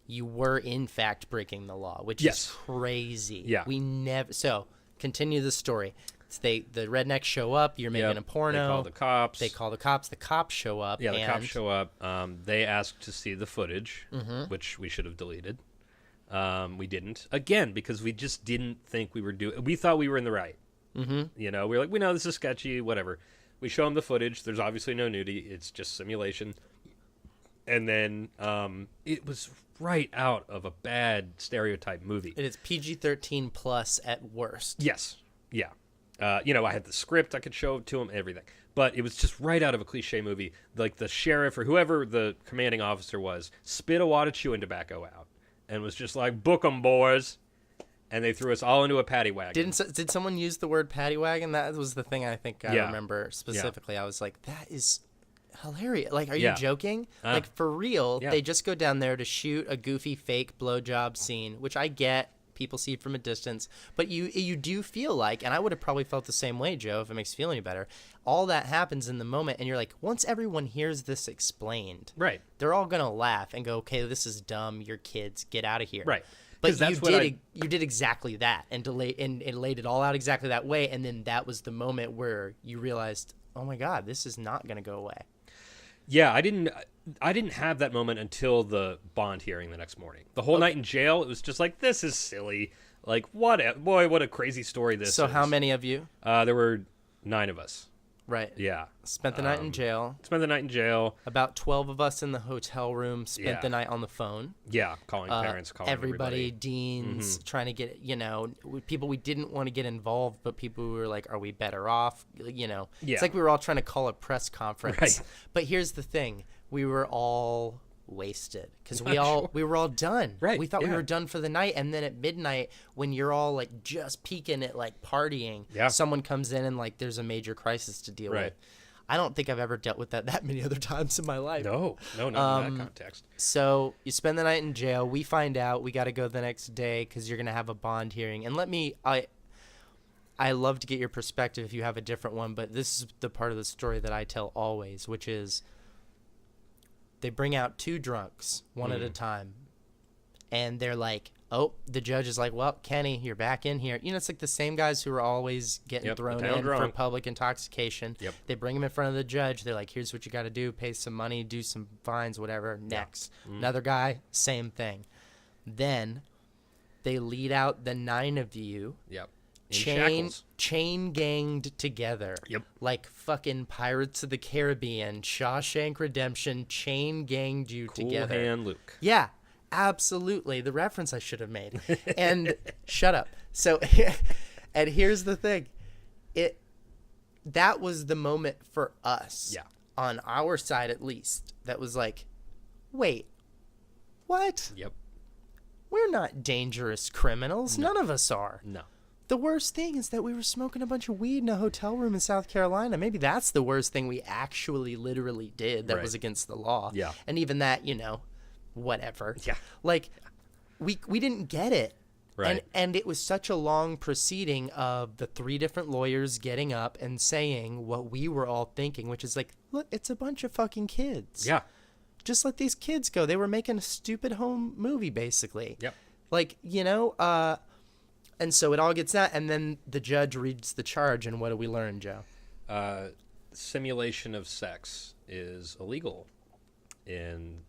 you were in fact breaking the law, which is crazy. Yeah. We never. So continue the story. The rednecks show up. You're making a porno. They call the cops. The cops show up. Yeah, the cops show up. They asked to see the footage, which we should have deleted. We didn't, again, because we just didn't think we were we thought we were in the right. Mm-hmm. You know, we were like, we know this is sketchy, whatever. We show them the footage. There's obviously no nudity. It's just simulation. And then it was right out of a bad stereotype movie. It is PG-13 plus at worst. Yes. Yeah. I had the script. I could show it to him, everything. But it was just right out of a cliche movie. Like the sheriff or whoever the commanding officer was spit a wad of chewing tobacco out and was just like, book 'em, boys. And they threw us all into a paddy wagon. Did someone use the word paddy wagon? That was the thing I think I remember specifically. I was like, that is hilarious. Like, are you joking? Like, for real, they just go down there to shoot a goofy fake blowjob scene, which I get. People see it from a distance. But you do feel like, and I would have probably felt the same way, Joe, if it makes you feel any better, all that happens in the moment, and you're like, once everyone hears this explained, right, they're all going to laugh and go, okay, this is dumb, you're kids, get out of here. Right. But you did exactly that and laid it all out exactly that way, and then that was the moment where you realized, oh my God, this is not going to go away. Yeah, I didn't have that moment until the bond hearing the next morning. The whole night in jail, it was just like, this is silly. Like, what a crazy story this is. So how many of you? There were 9 of us. Right. Yeah. Spent the night in jail. About 12 of us in the hotel room spent the night on the phone. Yeah, calling parents, calling everybody. Deans, trying to get, people we didn't want to get involved, but people who were like, are we better off? It's like we were all trying to call a press conference. Right. But here's the thing. We were all wasted because we were all done. Right. We thought we were done for the night, and then at midnight when you're all like just peeking at like partying, someone comes in and like there's a major crisis to deal with. I don't think I've ever dealt with that many other times in my life. No, not in that context. So you spend the night in jail. We find out we got to go the next day because you're going to have a bond hearing. And I love to get your perspective if you have a different one, but this is the part of the story that I tell always, which is they bring out 2 drunks one at a time, and they're like, oh, the judge is like, well, Kenny, you're back in here. You know, it's like the same guys who are always getting thrown in for public intoxication. Yep. They bring him in front of the judge. They're like, here's what you got to do. Pay some money, do some fines, whatever. Next. Another guy, same thing. Then they lead out the 9 of you. Yep. Chain ganged together. Yep. Like fucking Pirates of the Caribbean, Shawshank Redemption, chain ganged you together. Cool Hand Luke. Yeah. Absolutely, the reference I should have made. And shut up. So, and here's the thing, that was the moment for us, on our side at least, that was like, wait, what? Yep. We're not dangerous criminals. No. None of us are. No. The worst thing is that we were smoking a bunch of weed in a hotel room in South Carolina. Maybe that's the worst thing we actually literally did that was against the law. Yeah. And even that, you know, whatever. Yeah. Like, we didn't get it. Right. And it was such a long proceeding of the 3 different lawyers getting up and saying what we were all thinking, which is like, look, it's a bunch of fucking kids. Yeah. Just let these kids go. They were making a stupid home movie, basically. Yep. Like, you know, and so it all gets out, and then the judge reads the charge, and what do we learn, Joe? Simulation of sex is illegal in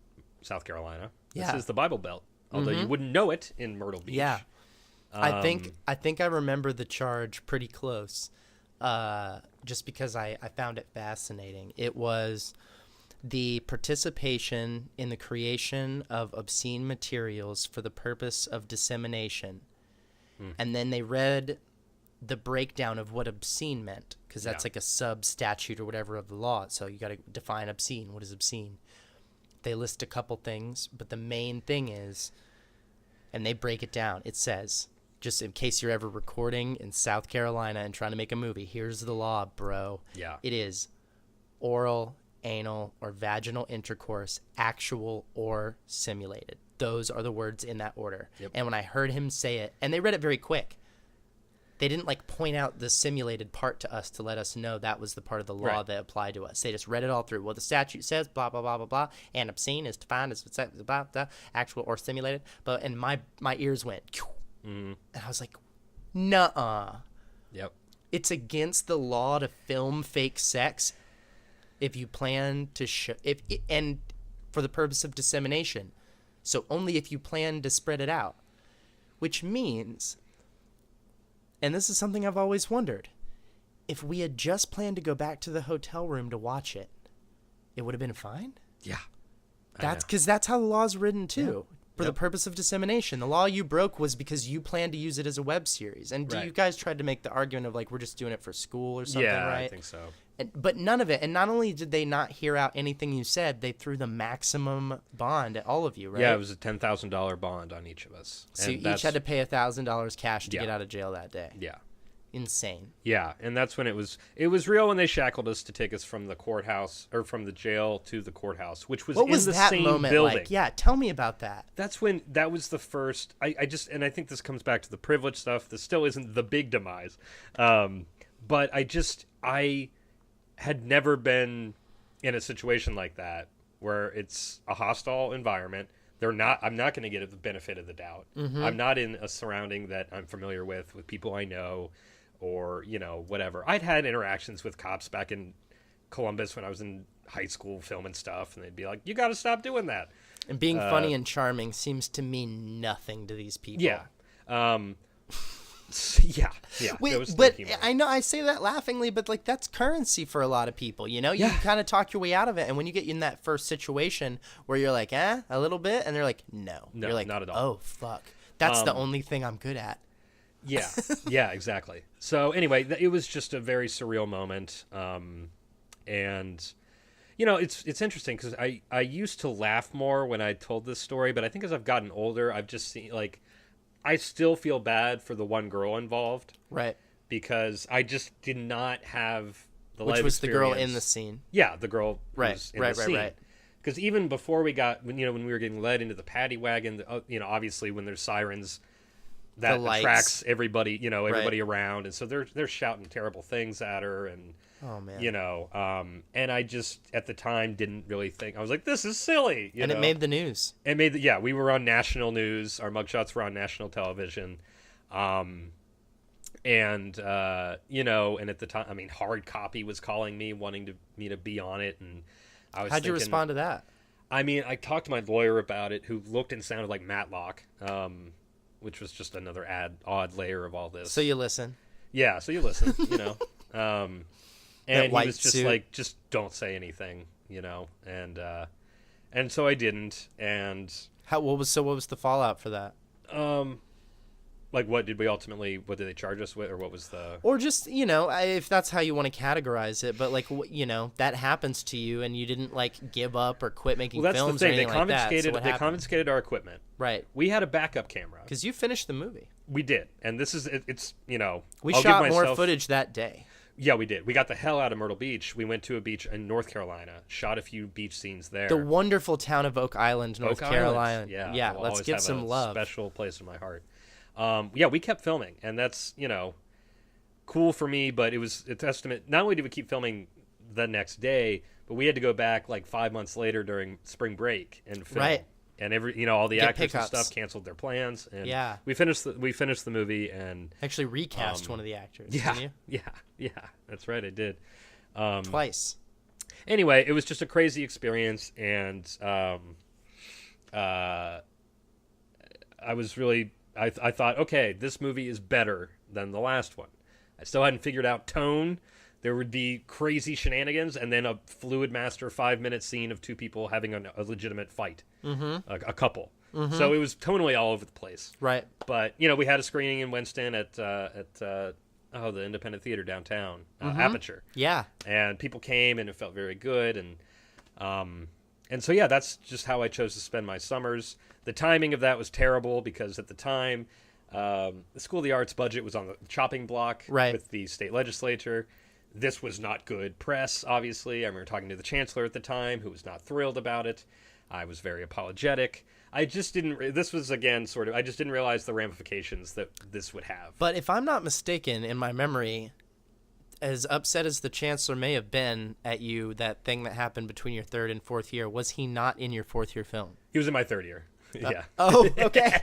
South Carolina. Yeah. This is the Bible Belt, although you wouldn't know it in Myrtle Beach. Yeah. I think I remember the charge pretty close, just because I found it fascinating. It was the participation in the creation of obscene materials for the purpose of dissemination. And then they read the breakdown of what obscene meant, because that's like a sub-statute or whatever of the law. So you got to define obscene. What is obscene? They list a couple things, but the main thing is, and they break it down. It says, just in case you're ever recording in South Carolina and trying to make a movie, here's the law, bro. Yeah. It is oral, anal, or vaginal intercourse, actual or simulated. Those are the words in that order. Yep. And when I heard him say it, and they read it very quick, they didn't like point out the simulated part to us to let us know that was the part of the law that applied to us. They just read it all through. Well, the statute says blah, blah, blah, blah, blah, and obscene is defined as blah, blah, actual or simulated. But, and my ears went, and I was like, nuh-uh. Yep. It's against the law to film fake sex if you plan to show, and for the purpose of dissemination. So only if you plan to spread it out, which means, and this is something I've always wondered, if we had just planned to go back to the hotel room to watch it, it would have been fine? Yeah. That's because that's how the law's written too. For the purpose of dissemination. The law you broke was because you planned to use it as a web series. And you guys tried to make the argument of like, we're just doing it for school or something, right? I think so. But none of it. And not only did they not hear out anything you said, they threw the maximum bond at all of you, right? Yeah, it was a $10,000 bond on each of us. So you each had to pay $1,000 cash to get out of jail that day. Yeah. Insane. Yeah, and that's when it was real when they shackled us to take us from the courthouse, or from the jail to the courthouse, which was what was in the that same moment building. like? Yeah, tell me about that. That's when, that was the first, I just, and I think this comes back to the privilege stuff. This still isn't the big demise. But I had never been in a situation like that where it's a hostile environment. I'm not going to get the benefit of the doubt. I'm not in a surrounding that I'm familiar with people I know, or, you know, whatever. I'd had interactions with cops back in Columbus when I was in high school filming stuff, and they'd be like, you got to stop doing that. And being funny and charming seems to mean nothing to these people. Yeah. Wait, but I know I say that laughingly, but like that's currency for a lot of people, you know? You kind of talk your way out of it, and when you get in that first situation where you're like, a little bit, and they're like, no. You're like, not at all. Oh, fuck. That's the only thing I'm good at. Yeah, yeah, exactly. So anyway, it was just a very surreal moment. And, you know, it's interesting because I used to laugh more when I told this story, but I think as I've gotten older, I've just seen, like, I still feel bad for the one girl involved. Right. Because I just did not have Which live was the girl in experience. the scene. Yeah, the girl Right, who's in right, the right, scene. right. Because even before we got, when we were getting led into the paddy wagon, obviously when there's sirens, that attracts everybody, everybody around, and so they're shouting terrible things at her, and oh man, and I just at the time didn't really think. I was like, this is silly, and it made the news. We were on national news. Our mugshots were on national television, and and at the time, I mean, Hard Copy was calling me, wanting me to be on it, and I was. How'd you respond to that? I mean, I talked to my lawyer about it, who looked and sounded like Matlock, which was just another odd layer of all this. So you listen. Yeah, so you listen, and he was just suit. like, just don't say anything, and so I didn't, and what was the fallout for that? Like, what did they charge us with, or what was the... Or just, if that's how you want to categorize it, but, like, that happens to you, and you didn't, like, give up or quit making films or anything like that. They confiscated our equipment. Right. We had a backup camera. Because you finished the movie. We did. And this is, it's. We I'll shot more footage that day. Yeah, we did. We got the hell out of Myrtle Beach. We went to a beach in North Carolina, shot a few beach scenes there. The wonderful town of Oak Island, North Carolina. Yeah, let's give some love. Special place in my heart. We kept filming, and that's, cool for me, but it was a testament. Not only did we keep filming the next day, but we had to go back like 5 months later during spring break and film. Right. And all the actors pickups. and stuff canceled their plans. And yeah. We finished the movie and actually recast one of the actors. Didn't you? Yeah. That's right. I did. Twice. Anyway, it was just a crazy experience, and I was really. I thought, okay, this movie is better than the last one. I still hadn't figured out tone. There would be crazy shenanigans, and then a Fluid Master 5-minute scene of two people having a legitimate fight, a couple. Mm-hmm. So it was tonally all over the place. Right. But we had a screening in Winston at the Independent Theater downtown, Aperture. Yeah. And people came, and it felt very good, and so, yeah, that's just how I chose to spend my summers. The timing of that was terrible because at the time, the School of the Arts budget was on the chopping block with the state legislature. This was not good press, obviously. I remember talking to the chancellor at the time, who was not thrilled about it. I was very apologetic. I just didn't... This was, again, sort of... I just didn't realize the ramifications that this would have. But if I'm not mistaken, in my memory... As upset as the chancellor may have been at you, that thing that happened between your third and fourth year, was he not in your fourth year film? He was in my third year. Yeah. Oh, okay.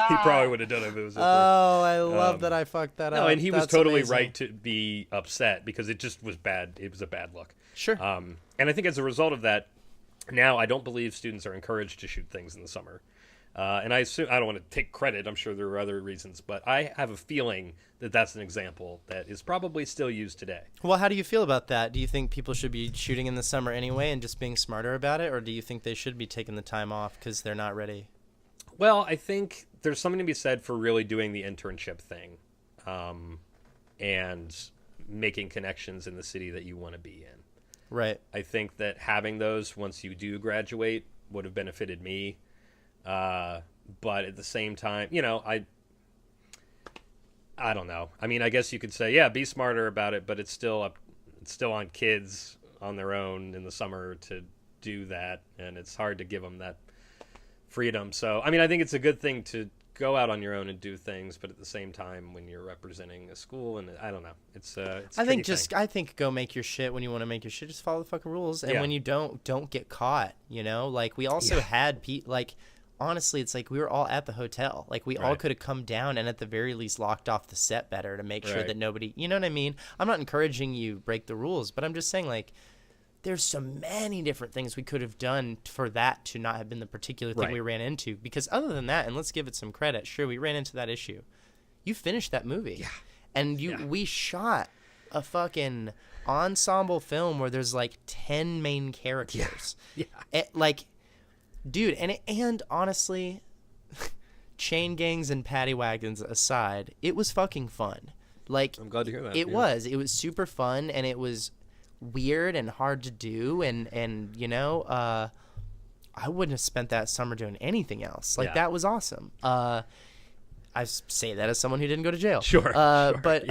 He probably would have done it if it was his I love that I fucked that up. No, and he was totally amazing. right to be upset because it just was bad. It was a bad look. Sure. And I think as a result of that, now I don't believe students are encouraged to shoot things in the summer. And I assume, I don't want to take credit. I'm sure there are other reasons, but I have a feeling that that's an example that is probably still used today. Well, how do you feel about that? Do you think people should be shooting in the summer anyway and just being smarter about it? Or do you think they should be taking the time off because they're not ready? Well, I think there's something to be said for really doing the internship thing and making connections in the city that you want to be in. Right. I think that having those once you do graduate would have benefited me. But at the same time, I don't know. I mean, I guess you could say, yeah, be smarter about it, but it's still on kids on their own in the summer to do that, and it's hard to give them that freedom. So, I mean, I think it's a good thing to go out on your own and do things, but at the same time, when you're representing a school, and I don't know, it's I think go make your shit when you want to make your shit. Just follow the fucking rules, and when you don't get caught. Like we also had honestly, it's like we were all at the hotel. Like we all could have come down and at the very least locked off the set better to make sure that nobody, you know what I mean? I'm not encouraging you break the rules, but I'm just saying like there's so many different things we could have done for that to not have been the particular thing we ran into. Because other than that, and let's give it some credit, sure, we ran into that issue. You finished that movie. Yeah. And we shot a fucking ensemble film where there's like 10 main characters. Yeah. Dude, and honestly, chain gangs and paddy wagons aside, it was fucking fun. Like, I'm glad to hear that. It was super fun, and it was weird and hard to do, and I wouldn't have spent that summer doing anything else. That was awesome. I say that as someone who didn't go to jail. Sure. But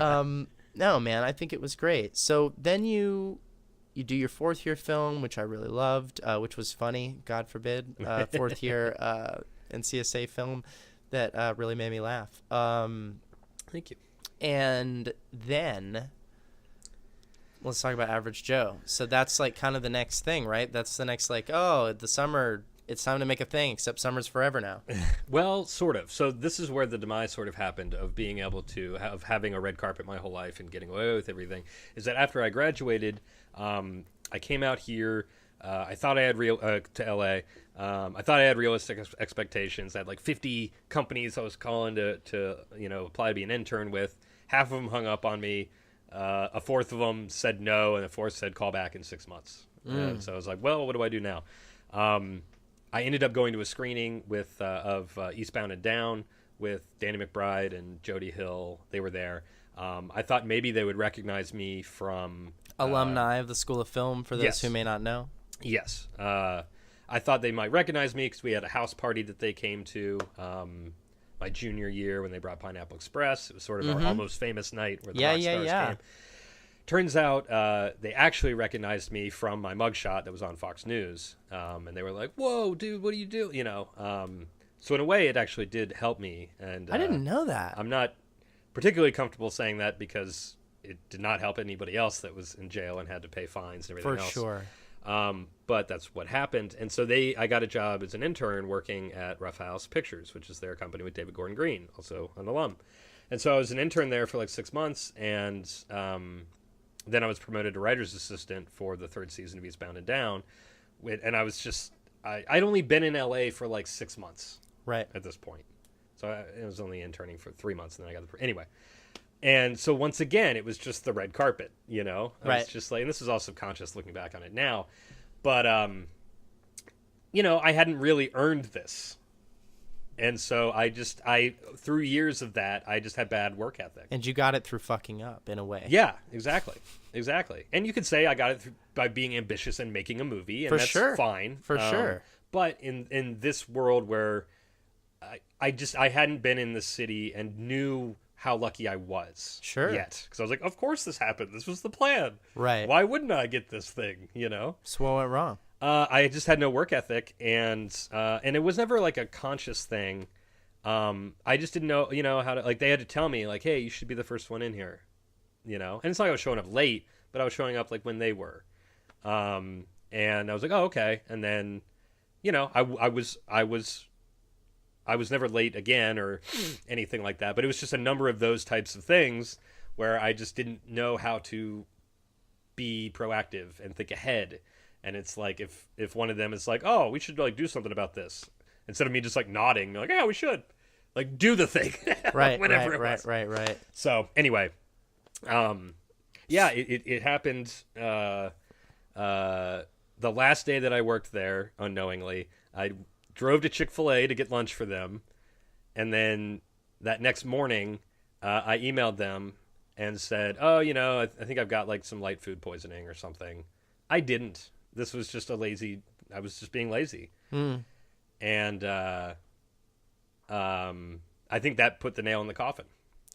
No, man, I think it was great. So then you do your fourth year film, which I really loved, which was funny, God forbid, fourth year NCSA film that really made me laugh. Thank you. And then let's talk about Average Joe. So that's like kind of the next thing, right? That's the next, like, oh, the summer, it's time to make a thing, except summer's forever now. Well, sort of. So this is where the demise sort of happened of being able to have having a red carpet my whole life and getting away with everything. Is that after I graduated, I came out here. I thought I had to LA. I thought I had realistic expectations. I had like 50 companies I was calling to apply to be an intern with. Half of them hung up on me. A fourth of them said no, and a fourth said call back in 6 months. And so I was like, well, what do I do now? I ended up going to a screening of Eastbound and Down with Danny McBride and Jody Hill. They were there. I thought maybe they would recognize me from alumni of the School of Film, for those yes. who may not know. Yes. I thought they might recognize me because we had a house party that they came to my junior year when they brought Pineapple Express. It was sort of our almost famous night where the rock stars came. Turns out they actually recognized me from my mugshot that was on Fox News. And they were like, whoa, dude, what do you do? So in a way, it actually did help me. And I didn't know that. I'm not particularly comfortable saying that because it did not help anybody else that was in jail and had to pay fines and everything else. For sure. But that's what happened. And so I got a job as an intern working at Rough House Pictures, which is their company with David Gordon Green, also an alum. And so I was an intern there for like 6 months, and then I was promoted to writer's assistant for the third season of Eastbound and Down. And I was just, I'd only been in LA for like 6 months at this point. So I was only interning for 3 months, and then I got anyway. And so once again, it was just the red carpet, I was just like, and this is all subconscious looking back on it now, but, I hadn't really earned this. And so through years of that, I just had bad work ethic. And you got it through fucking up in a way. Yeah, exactly. And you could say I got it by being ambitious and making a movie, and that's fine. For sure. But in this world where I hadn't been in the city and knew how lucky I was yet. Because I was like, of course this happened. This was the plan. Right. Why wouldn't I get this thing, So what went wrong? I just had no work ethic, and it was never like a conscious thing. I just didn't know, how to, like, they had to tell me, like, hey, you should be the first one in here, And it's not like I was showing up late, but I was showing up, like, when they were. And I was like, oh, okay. And then, I was never late again or anything like that, but it was just a number of those types of things where I just didn't know how to be proactive and think ahead. And it's like, if one of them is like, oh, we should like do something about this, instead of me just like nodding, like, yeah, we should like do the thing. Whenever it was. Right. So anyway, it happened. The last day that I worked there unknowingly, I drove to Chick-fil-A to get lunch for them, and then that next morning, I emailed them and said, oh, I think I've got like some light food poisoning or something. I didn't. This was just I was just being lazy. And I think that put the nail in the coffin.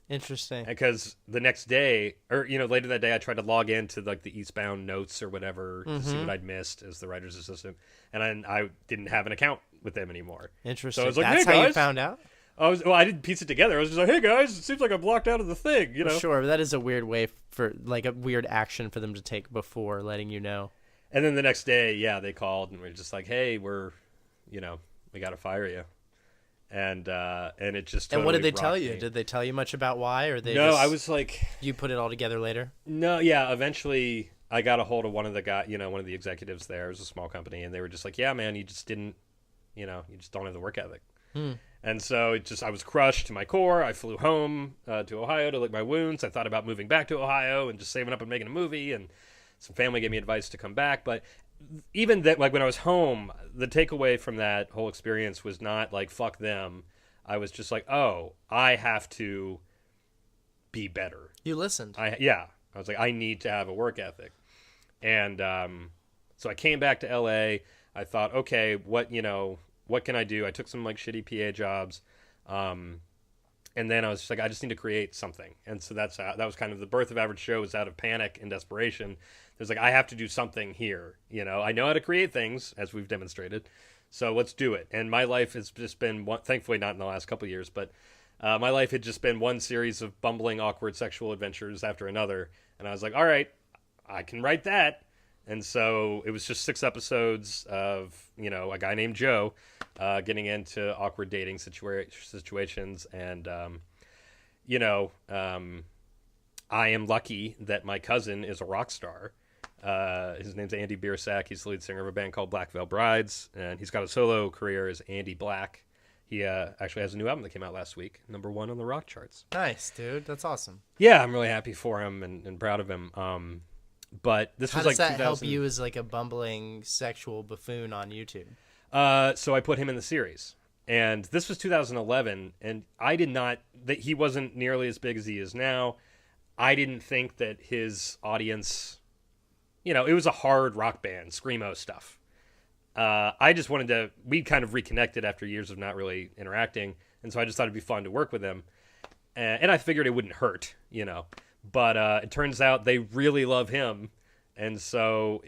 Interesting. Because the next day, or later that day, I tried to log into like the Eastbound notes or whatever to see what I'd missed as the writer's assistant, and I didn't have an account with them anymore. Interesting. So I was like, that's hey, how guys. you found out? I didn't piece it together. I was just like, hey guys, it seems like I'm blocked out of the thing. Well, sure, but that is a weird way for like a weird action for them to take before letting you know. And then the next day, they called and we were just like, hey, we got to fire you. And it just totally and what did they tell rocked you? me. Did they tell you much about why, or they? No, just, I was like, you put it all together later. No, yeah. Eventually, I got a hold of one of the one of the executives there. It was a small company, and they were just like, yeah, man, you just didn't, you just don't have the work ethic. And so I was crushed to my core. I flew home to Ohio to lick my wounds. I thought about moving back to Ohio and just saving up and making a movie. And some family gave me advice to come back. But even that, like when I was home, the takeaway from that whole experience was not like, fuck them. I was just like, oh, I have to be better. You listened. I was like, I need to have a work ethic. And so I came back to LA. I thought, okay, what can I do? I took some like shitty PA jobs. And then I was just like, I just need to create something. And so that was kind of the birth of Average Show, was out of panic and desperation. There's like, I have to do something here. I know how to create things, as we've demonstrated. So let's do it. And my life has just been thankfully not in the last couple of years, but my life had just been one series of bumbling, awkward sexual adventures after another. And I was like, all right, I can write that. And so it was just 6 episodes of, a guy named Joe getting into awkward dating situations. And, I am lucky that my cousin is a rock star. His name's Andy Biersack. He's the lead singer of a band called Black Veil Brides. And he's got a solo career as Andy Black. He actually has a new album that came out last week, #1 on the rock charts. Nice, dude. That's awesome. Yeah, I'm really happy for him and proud of him. But this was like 2000. How does that help you as like a bumbling sexual buffoon on YouTube? So I put him in the series, and this was 2011, and I did not, that he wasn't nearly as big as he is now. I didn't think that his audience, it was a hard rock band, screamo stuff. I just we kind of reconnected after years of not really interacting, and so I just thought it'd be fun to work with him, and I figured it wouldn't hurt, But it turns out they really love him, and so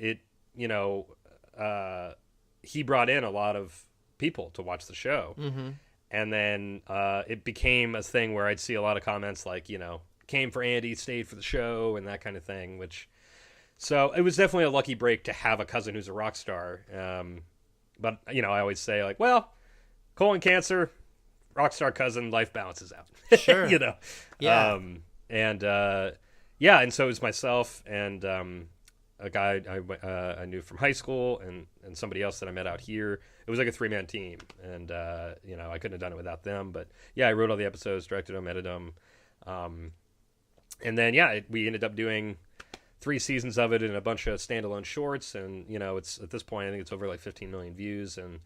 he brought in a lot of people to watch the show. Mm-hmm. And then it became a thing where I'd see a lot of comments like, came for Andy, stayed for the show, and that kind of thing, so it was definitely a lucky break to have a cousin who's a rock star. But, I always say, like, well, colon cancer, rock star cousin, life balances out. Sure. Yeah. And so it was myself and a guy I knew from high school and somebody else that I met out here. It was like a 3-man team, and I couldn't have done it without them. But yeah, I wrote all the episodes, directed them, edited them, and then we ended up doing 3 seasons of it and a bunch of standalone shorts. And it's at this point I think it's over like 15 million views, and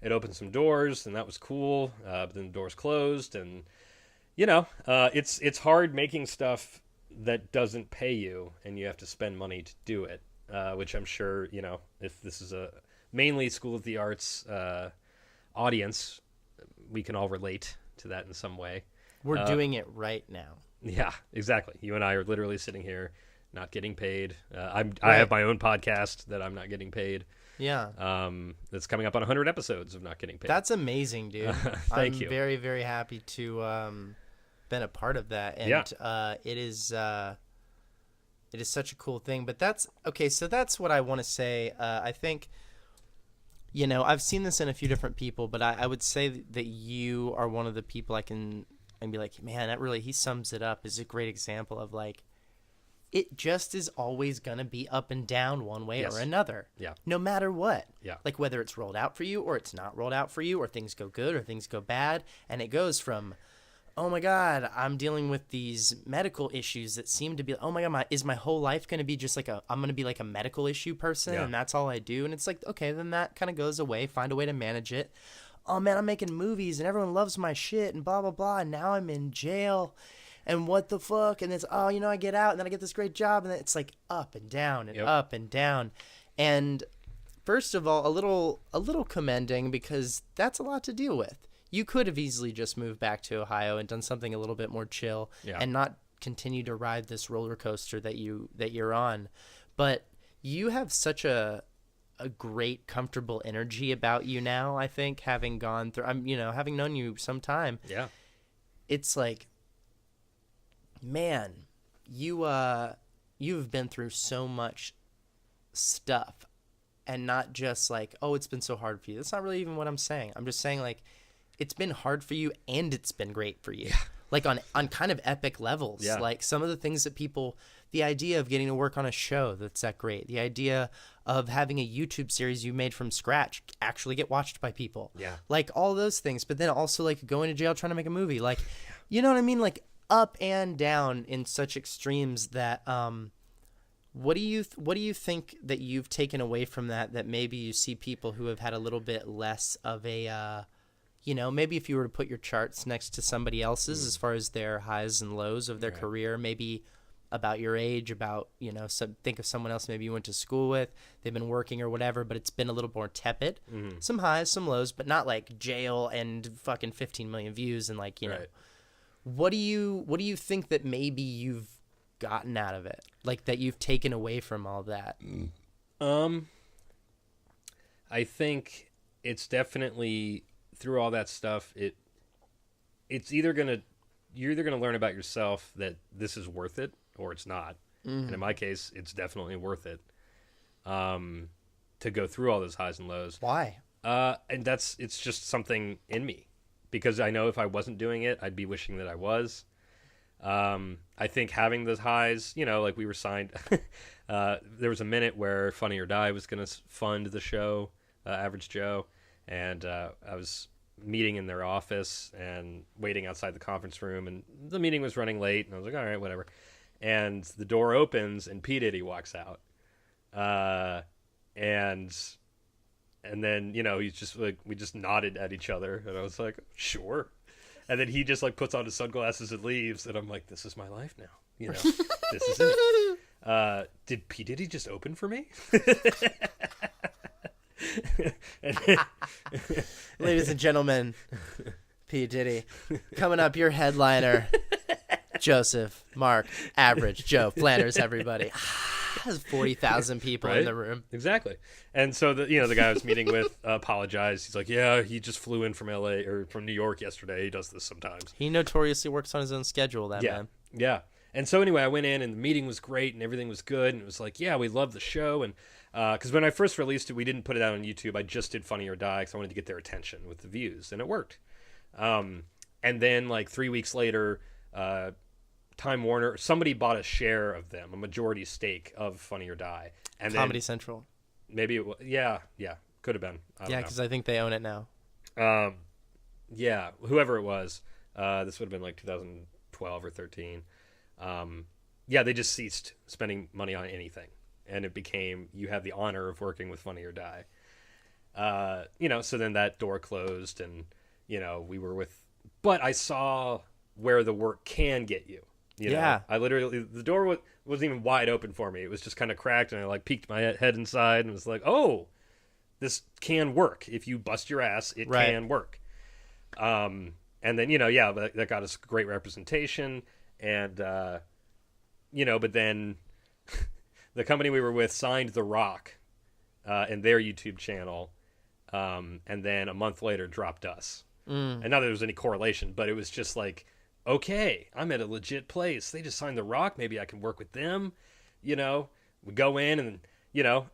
it opened some doors, and that was cool. But then the doors closed, and it's hard making stuff that doesn't pay you, and you have to spend money to do it, which I'm sure, if this is a mainly School of the Arts audience, we can all relate to that in some way. We're doing it right now. Yeah, exactly. You and I are literally sitting here not getting paid. I Right. have my own podcast that I'm not getting paid. Yeah. That's coming up on 100 episodes of not getting paid. That's amazing, dude. Thank you. I'm very, very happy to been a part of that. And it is such a cool thing. But that's okay. So that's what I want to say. I think, I've seen this in a few different people, but I would say that you are one of the people I can be like, man, he sums it up. Is a great example of like, it just is always going to be up and down one way or another. Yeah. No matter what. Yeah. Like whether it's rolled out for you or it's not rolled out for you, or things go good or things go bad. And it goes from, oh my God, I'm dealing with these medical issues that seem to be, oh my God, is my whole life going to be just like I'm going to be like a medical issue person and that's all I do? And it's like, okay, then that kind of goes away. Find a way to manage it. Oh man, I'm making movies and everyone loves my shit and blah, blah, blah. And now I'm in jail. And what the fuck? And it's, I get out and then I get this great job. And then it's like up and down and up and down. And first of all, a little commending, because that's a lot to deal with. You could have easily just moved back to Ohio and done something a little bit more chill and not continue to ride this roller coaster that you're on. But you have such a great, comfortable energy about you now, I think, having gone through, having known you some time. Yeah. It's like, man, you've been through so much stuff, and not just like, oh, it's been so hard for you. That's not really even what I'm saying. I'm just saying, like, it's been hard for you and it's been great for you. Yeah. Like on kind of epic levels. Yeah. Like some of the things that the idea of getting to work on a show that's that great. The idea of having a YouTube series you made from scratch actually get watched by people. Yeah. Like all those things. But then also like going to jail trying to make a movie. Like, you know what I mean? Like up and down in such extremes that what do you think that you've taken away from that maybe you see people who have had a little bit less of a maybe if you were to put your charts next to somebody else's as far as their highs and lows of their career, maybe about your age, about, think of someone else maybe you went to school with, they've been working or whatever, but it's been a little more tepid. Some highs, some lows, but not like jail and fucking 15 million views and like, What do you think that maybe you've gotten out of it? Like that you've taken away from all that? I think it's definitely through all that stuff, you're either gonna learn about yourself that this is worth it or it's not. And in my case, it's definitely worth it. To go through all those highs and lows. Why? And it's just something in me, because I know if I wasn't doing it, I'd be wishing that I was. I think having those highs, like we were signed, there was a minute where Funny or Die was going to fund the show, Average Joe. And I was meeting in their office and waiting outside the conference room, and the meeting was running late, and I was like, all right, whatever. And the door opens and P. Diddy walks out. And then, he's just like, we just nodded at each other, and I was like, sure. And then he just like puts on his sunglasses and leaves, and I'm like, this is my life now. This is it. Did P. Diddy just open for me? Ladies and gentlemen, P. Diddy. Coming up, your headliner, Joseph, Mark, Average, Joe, Flanders, everybody. There's 40,000 people in the room. Exactly. And so the guy I was meeting with apologized. He's like, yeah, he just flew in from LA or from New York yesterday. He does this sometimes. He notoriously works on his own schedule, that man. Yeah. And so anyway, I went in and the meeting was great and everything was good. And it was like, yeah, we love the show. And because when I first released it, we didn't put it out on YouTube. I just did Funny or Die because I wanted to get their attention with the views. And it worked. And then like 3 weeks later, Time Warner, somebody bought a share of them, a majority stake of Funny or Die. And Comedy Central. Maybe it was, yeah, could have been. Yeah, because I think they own it now. Yeah, whoever it was, this would have been like 2012 or 13. Yeah, they just ceased spending money on anything, and it became, you have the honor of working with Funny or Die. So then that door closed, and we were with, but I saw where the work can get you. I literally, the door wasn't even wide open for me. It was just kind of cracked, and I like peeked my head inside and was like, oh, this can work. If you bust your ass, it can work. And then, that got us great representation. And, but then the company we were with signed The Rock in their YouTube channel. And then a month later dropped us. And not that there was any correlation, but it was just like, okay, I'm at a legit place. They just signed The Rock. Maybe I can work with them. We go in and,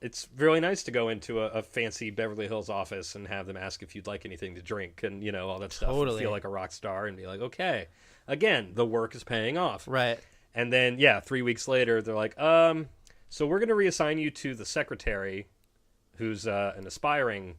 it's really nice to go into a fancy Beverly Hills office and have them ask if you'd like anything to drink and, all that stuff. Totally. And feel like a rock star and be like, okay, again, the work is paying off. Right. And then, 3 weeks later, they're like, so we're going to reassign you to the secretary who's an aspiring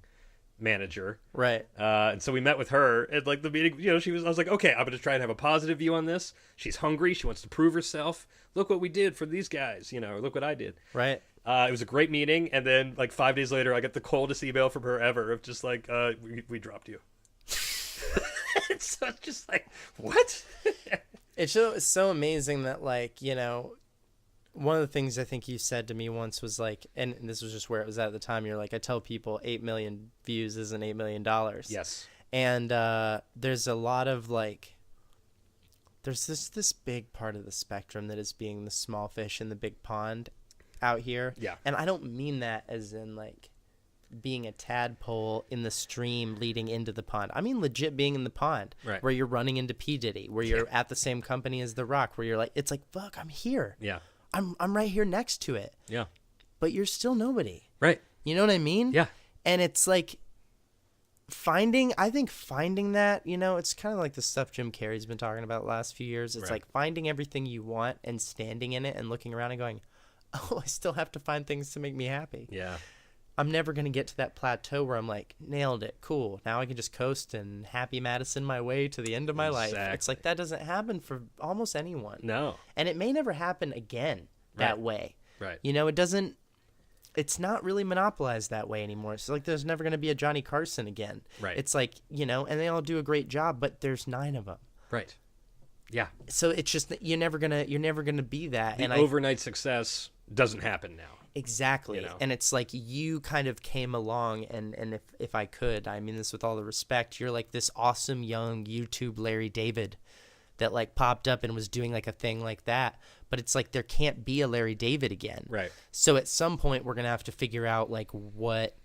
manager. Right. And so we met with her at like the meeting, I was like, okay, I'm going to try and have a positive view on this. She's hungry. She wants to prove herself. Look what we did for these guys, look what I did. Right. It was a great meeting. And then like 5 days later, I got the coldest email from her ever of just like, we dropped you. So it's just like, what? It's so amazing that like, one of the things I think you said to me once was like, and this was just where it was at the time, you're like, I tell people 8 million views isn't $8 million. Yes. And there's a lot of like, there's this big part of the spectrum that is being the small fish in the big pond out here. Yeah. And I don't mean that as in like being a tadpole in the stream leading into the pond. I mean legit being in the pond, right, where you're running into P. Diddy, where you're at the same company as The Rock, where you're like, it's like, fuck, I'm here. Yeah. I'm right here next to it. Yeah. But you're still nobody. Right. You know what I mean? Yeah. And it's like finding that, it's kind of like the stuff Jim Carrey's been talking about the last few years. It's like finding everything you want and standing in it and looking around and going, oh, I still have to find things to make me happy. Yeah. I'm never going to get to that plateau where I'm like, nailed it. Cool. Now I can just coast and happy Madison my way to the end of my life. It's like that doesn't happen for almost anyone. No. And it may never happen again that way. Right. It doesn't, it's not really monopolized that way anymore. It's like there's never going to be a Johnny Carson again. Right. It's like, and they all do a great job, but there's 9 of them. Right. Yeah. So it's just that you're never going to be that. The overnight success doesn't happen now. Exactly. And it's like you kind of came along and if I could, I mean this with all the respect, you're like this awesome young YouTube Larry David that like popped up and was doing like a thing like that. But it's like there can't be a Larry David again. Right. So at some point we're going to have to figure out like what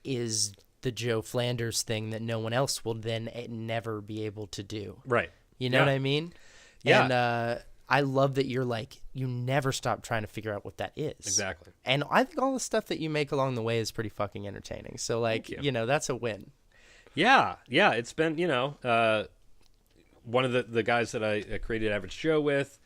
is the Joe Flanders thing that no one else will then never be able to do. Right. You know what I mean? Yeah. And I love that you're like, you never stop trying to figure out what that is. Exactly. And I think all the stuff that you make along the way is pretty fucking entertaining. So like, you know, that's a win. Yeah. Yeah. It's been, you know, one of the guys that I created Average Joe with,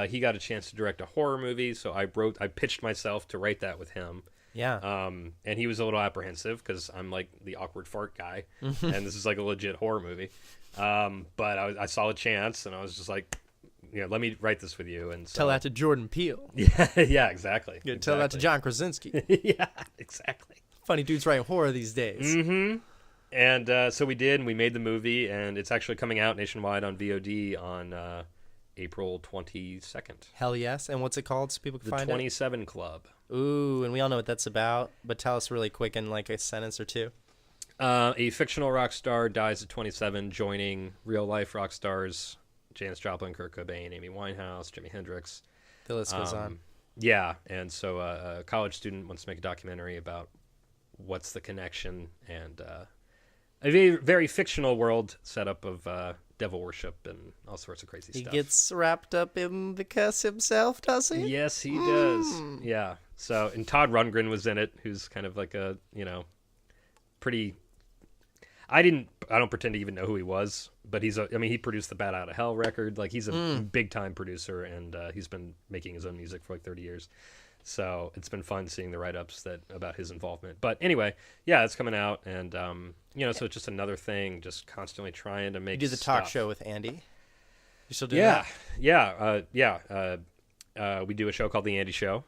he got a chance to direct a horror movie. So I pitched myself to write that with him. Yeah. And he was a little apprehensive because I'm like the awkward fart guy, and this is like a legit horror movie. But I saw a chance, and I was just like, you know, let me write this with you. And so, tell that to Jordan Peele. Yeah, yeah, exactly. Tell that to John Krasinski. Yeah, exactly. Funny dudes writing horror these days. Mm-hmm. And so we did, and we made the movie, and it's actually coming out nationwide on VOD on April 22nd. Hell yes. And what's it called so people can find it? The 27 Club. Ooh, and we all know what that's about, but tell us really quick in like a sentence or two. A fictional rock star dies at 27, joining real-life rock stars Janis Joplin, Kurt Cobain, Amy Winehouse, Jimi Hendrix. The list goes on. Yeah, and so a college student wants to make a documentary about what's the connection, and a very, very fictional world setup of devil worship and all sorts of crazy stuff. He gets wrapped up in the curse himself, does he? Yes, he does. Yeah. So, and Todd Rundgren was in it, who's kind of like a, you know, pretty... I don't pretend to even know who he was, but he produced the Bat Out of Hell record. Like, he's a big time producer, and he's been making his own music for like 30 years. So it's been fun seeing the write-ups about his involvement. But anyway, yeah, it's coming out, and you know, so it's just another thing, just constantly trying to make. You do the stuff. talk show with Andy. You still do that? Yeah. We do a show called The Andy Show,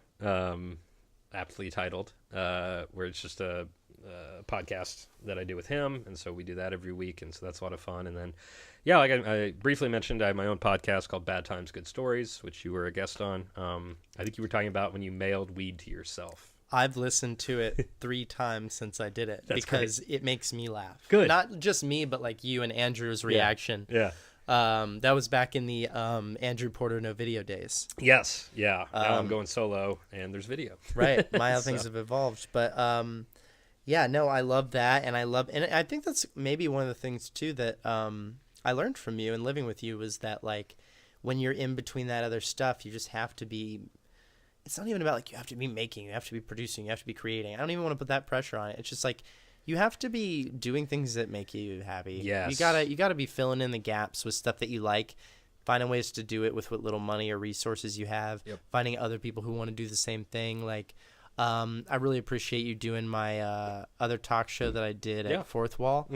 aptly titled, where it's just a podcast that I do with him, and so we do that every week, and so that's a lot of fun. And then, yeah, like I briefly mentioned, I have my own podcast called Bad Times, Good Stories, which you were a guest on. I think you were talking about when you mailed weed to yourself. I've listened to it 3 times since I did it. That's because great. It makes me laugh. Good. Not just me, but like you and Andrew's reaction. Yeah. That was back in the Andrew Porter No Video days. Yes. Yeah. Now I'm going solo, and there's video. Right. My other things have evolved, but yeah, no, I love that, and I think that's maybe one of the things too that I learned from you and living with you was that like when you're in between that other stuff, you just have to be. It's not even about like you have to be making, you have to be producing, you have to be creating. I don't even want to put that pressure on it. It's just like you have to be doing things that make you happy. Yes. You gotta be filling in the gaps with stuff that you like, finding ways to do it with what little money or resources you have, finding other people who want to do the same thing. Like, I really appreciate you doing my other talk show that I did at Fourth Wall,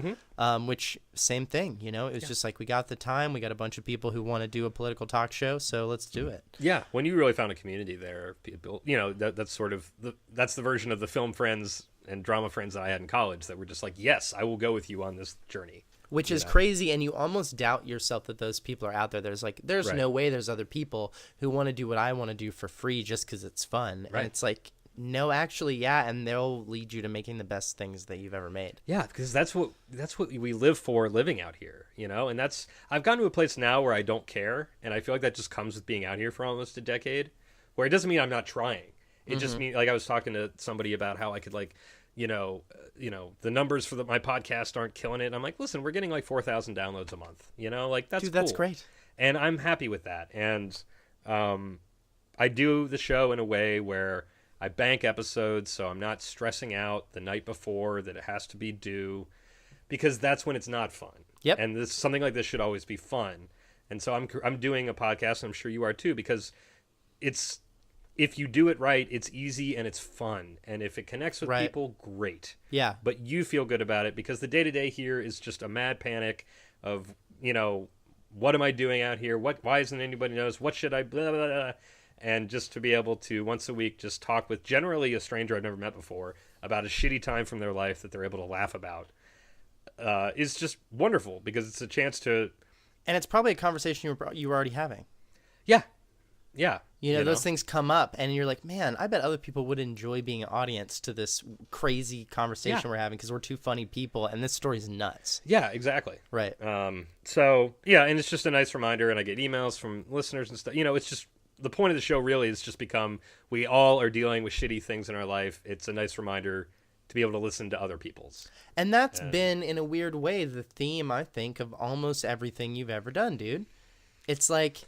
which same thing, you know, it was just like we got the time, we got a bunch of people who want to do a political talk show, so let's do it. Yeah, when you really found a community there, people, you know, that's sort of that's the version of the film friends and drama friends that I had in college that were just like, yes, I will go with you on this journey. Which is crazy, and you almost doubt yourself that those people are out there. There's no way there's other people who want to do what I want to do for free just because it's fun. Right. And it's like, no, actually, yeah, and they'll lead you to making the best things that you've ever made. Yeah, because that's what we live for, living out here, you know. And I've gotten to a place now where I don't care, and I feel like that just comes with being out here for almost a decade. Where it doesn't mean I'm not trying. It just means, like, I was talking to somebody about how I could, like, you know, the numbers for my podcast aren't killing it. And I'm like, listen, we're getting like 4,000 downloads a month. You know, like that's dude, cool. that's great, and I'm happy with that. And I do the show in a way where I bank episodes, so I'm not stressing out the night before that it has to be due, because that's when it's not fun. Yep. And something like this should always be fun. And so I'm doing a podcast, and I'm sure you are too, because if you do it right, it's easy and it's fun. And if it connects with people, great. Yeah. But you feel good about it, because the day-to-day here is just a mad panic of, you know, what am I doing out here? Why isn't anybody knows? What should I blah, blah, blah. And just to be able to once a week just talk with generally a stranger I've never met before about a shitty time from their life that they're able to laugh about is just wonderful, because it's a chance to... And it's probably a conversation you were already having. Yeah. Yeah. You know, those things come up, and you're like, man, I bet other people would enjoy being an audience to this crazy conversation we're having because we're two funny people, and this story's nuts. Yeah, exactly. Right. So, yeah, and it's just a nice reminder, and I get emails from listeners and stuff. You know, it's just, the point of the show really is just become, we all are dealing with shitty things in our life. It's a nice reminder to be able to listen to other people's. And that's been, in a weird way, the theme, I think, of almost everything you've ever done, dude. It's like,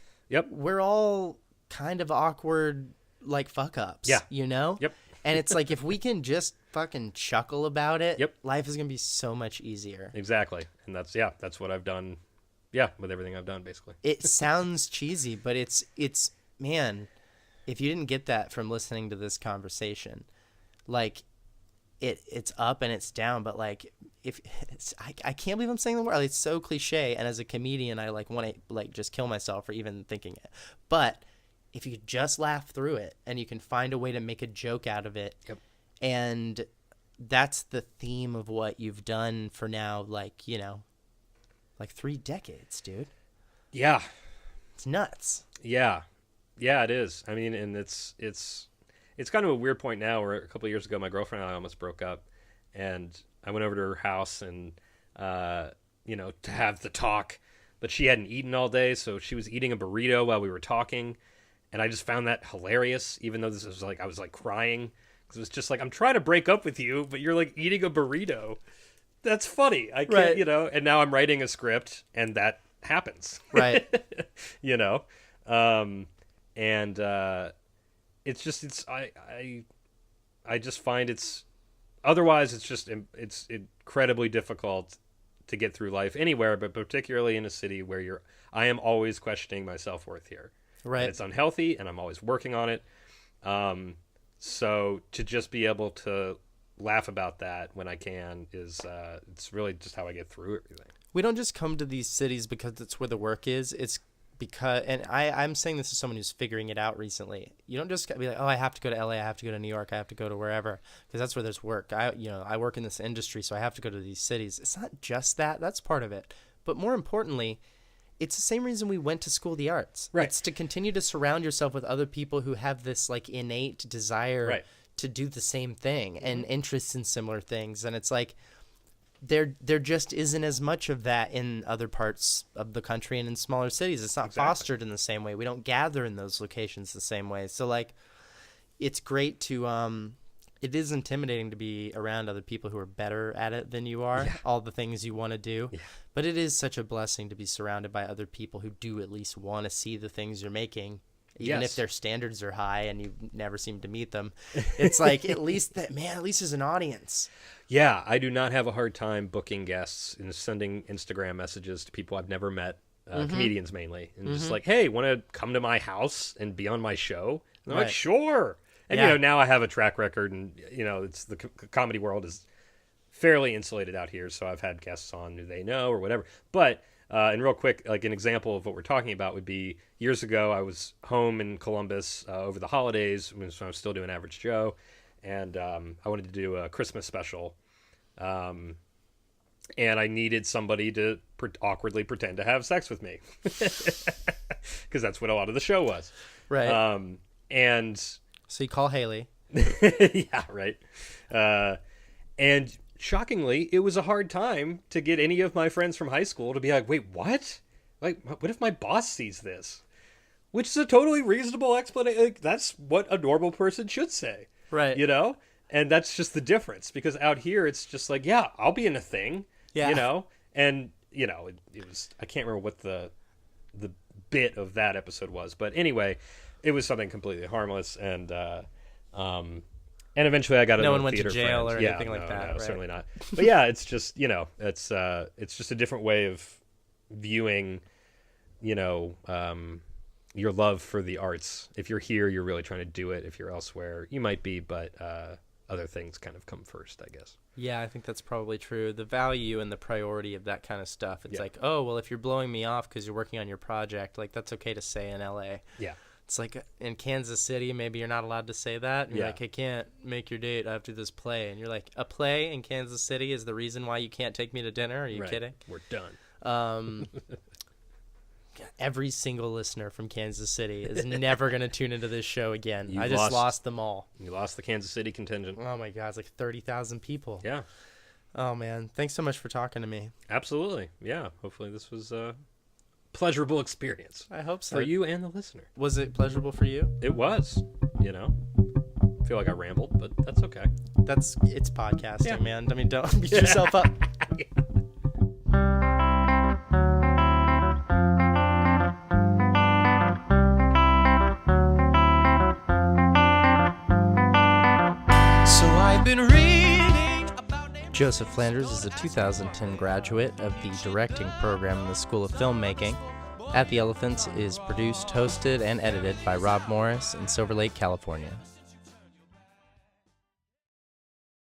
we're all kind of awkward, like, fuck-ups, you know? Yep. And it's like, if we can just fucking chuckle about it, life is going to be so much easier. Exactly. And that's what I've done, with everything I've done, basically. It sounds cheesy, but it's man, if you didn't get that from listening to this conversation, like, it's up and it's down, but like, if I can't believe I'm saying the word, it's so cliche, and as a comedian I like want to like just kill myself for even thinking it. But if you could just laugh through it and you can find a way to make a joke out of it, and that's the theme of what you've done for now, like, you know, like 3 decades, dude. Yeah. It's nuts. Yeah, it is. I mean, and it's kind of a weird point now where a couple of years ago, my girlfriend and I almost broke up, and I went over to her house and, you know, to have the talk, but she hadn't eaten all day. So she was eating a burrito while we were talking. And I just found that hilarious, even though this was like, I was like crying, because it was just like, I'm trying to break up with you, but you're like eating a burrito. That's funny. I can't, you know, and now I'm writing a script and that happens. Right. You know? It's just, I just find otherwise it's just, it's incredibly difficult to get through life anywhere, but particularly in a city where I am always questioning my self-worth here. Right. And it's unhealthy, and I'm always working on it. So to just be able to laugh about that when I can is, it's really just how I get through everything. We don't just come to these cities because it's where the work is. It's because, and I'm saying this as someone who's figuring it out recently. You don't just be like, oh, I have to go to LA, I have to go to New York, I have to go to wherever, because that's where there's work. I work in this industry, so I have to go to these cities. It's not just that. That's part of it. But more importantly, it's the same reason we went to school of the arts. Right. It's to continue to surround yourself with other people who have this like innate desire to do the same thing and interests in similar things. And it's like, there just isn't as much of that in other parts of the country and in smaller cities. It's not fostered in the same way. We don't gather in those locations the same way. So like, it's great to, it is intimidating to be around other people who are better at it than you are, all the things you want to do. Yeah. But it is such a blessing to be surrounded by other people who do at least want to see the things you're making. Even if their standards are high and you never seem to meet them. It's like, at least there's an audience. Yeah, I do not have a hard time booking guests and sending Instagram messages to people I've never met, comedians mainly. And just like, hey, want to come to my house and be on my show? And they're like, sure. And, you know, now I have a track record, and, you know, it's the comedy world is fairly insulated out here. So I've had guests on who they know or whatever. But, and real quick, like an example of what we're talking about would be years ago, I was home in Columbus over the holidays when I was still doing Average Joe. And I wanted to do a Christmas special. And I needed somebody to awkwardly pretend to have sex with me. Because that's what a lot of the show was. Right. And so you call Haley. Yeah, right. And shockingly, it was a hard time to get any of my friends from high school to be like, wait, what? Like, what if my boss sees this? Which is a totally reasonable explanation. Like, that's what a normal person should say. Right. You know? And that's just the difference. Because out here, it's just like, yeah, I'll be in a thing. Yeah. You know? And, you know, it was, I can't remember what the bit of that episode was. But anyway, it was something completely harmless. And eventually I got no one went to theater jail friends. or anything like that. No, right? Certainly not. But yeah, it's just, you know, it's just a different way of viewing, you know, your love for the arts. If you're here, you're really trying to do it. If you're elsewhere, you might be, but other things kind of come first, I guess. Yeah, I think that's probably true. The value and the priority of that kind of stuff. It's like, oh, well, if you're blowing me off because you're working on your project, like, that's okay to say in LA. Yeah. It's like in Kansas City, maybe you're not allowed to say that. And you're like, I can't make your date after this play. And you're like, a play in Kansas City is the reason why you can't take me to dinner? Are you kidding? We're done. every single listener from Kansas City is never going to tune into this show again. You've I just lost them all. You lost the Kansas City contingent. Oh my God, it's like 30,000 people. Yeah. Oh man, thanks so much for talking to me. Absolutely. Yeah. Hopefully this was a pleasurable experience. I hope so. For you and the listener. Was it pleasurable for you? It was, I feel like I rambled, but that's okay. It's podcasting, man. I mean, don't beat yourself up. So I've been reading about Joseph Flanders is a 2010 graduate of the directing program in the School of Filmmaking. At the Elephants is produced, hosted, and edited by Rob Morris in Silver Lake, California.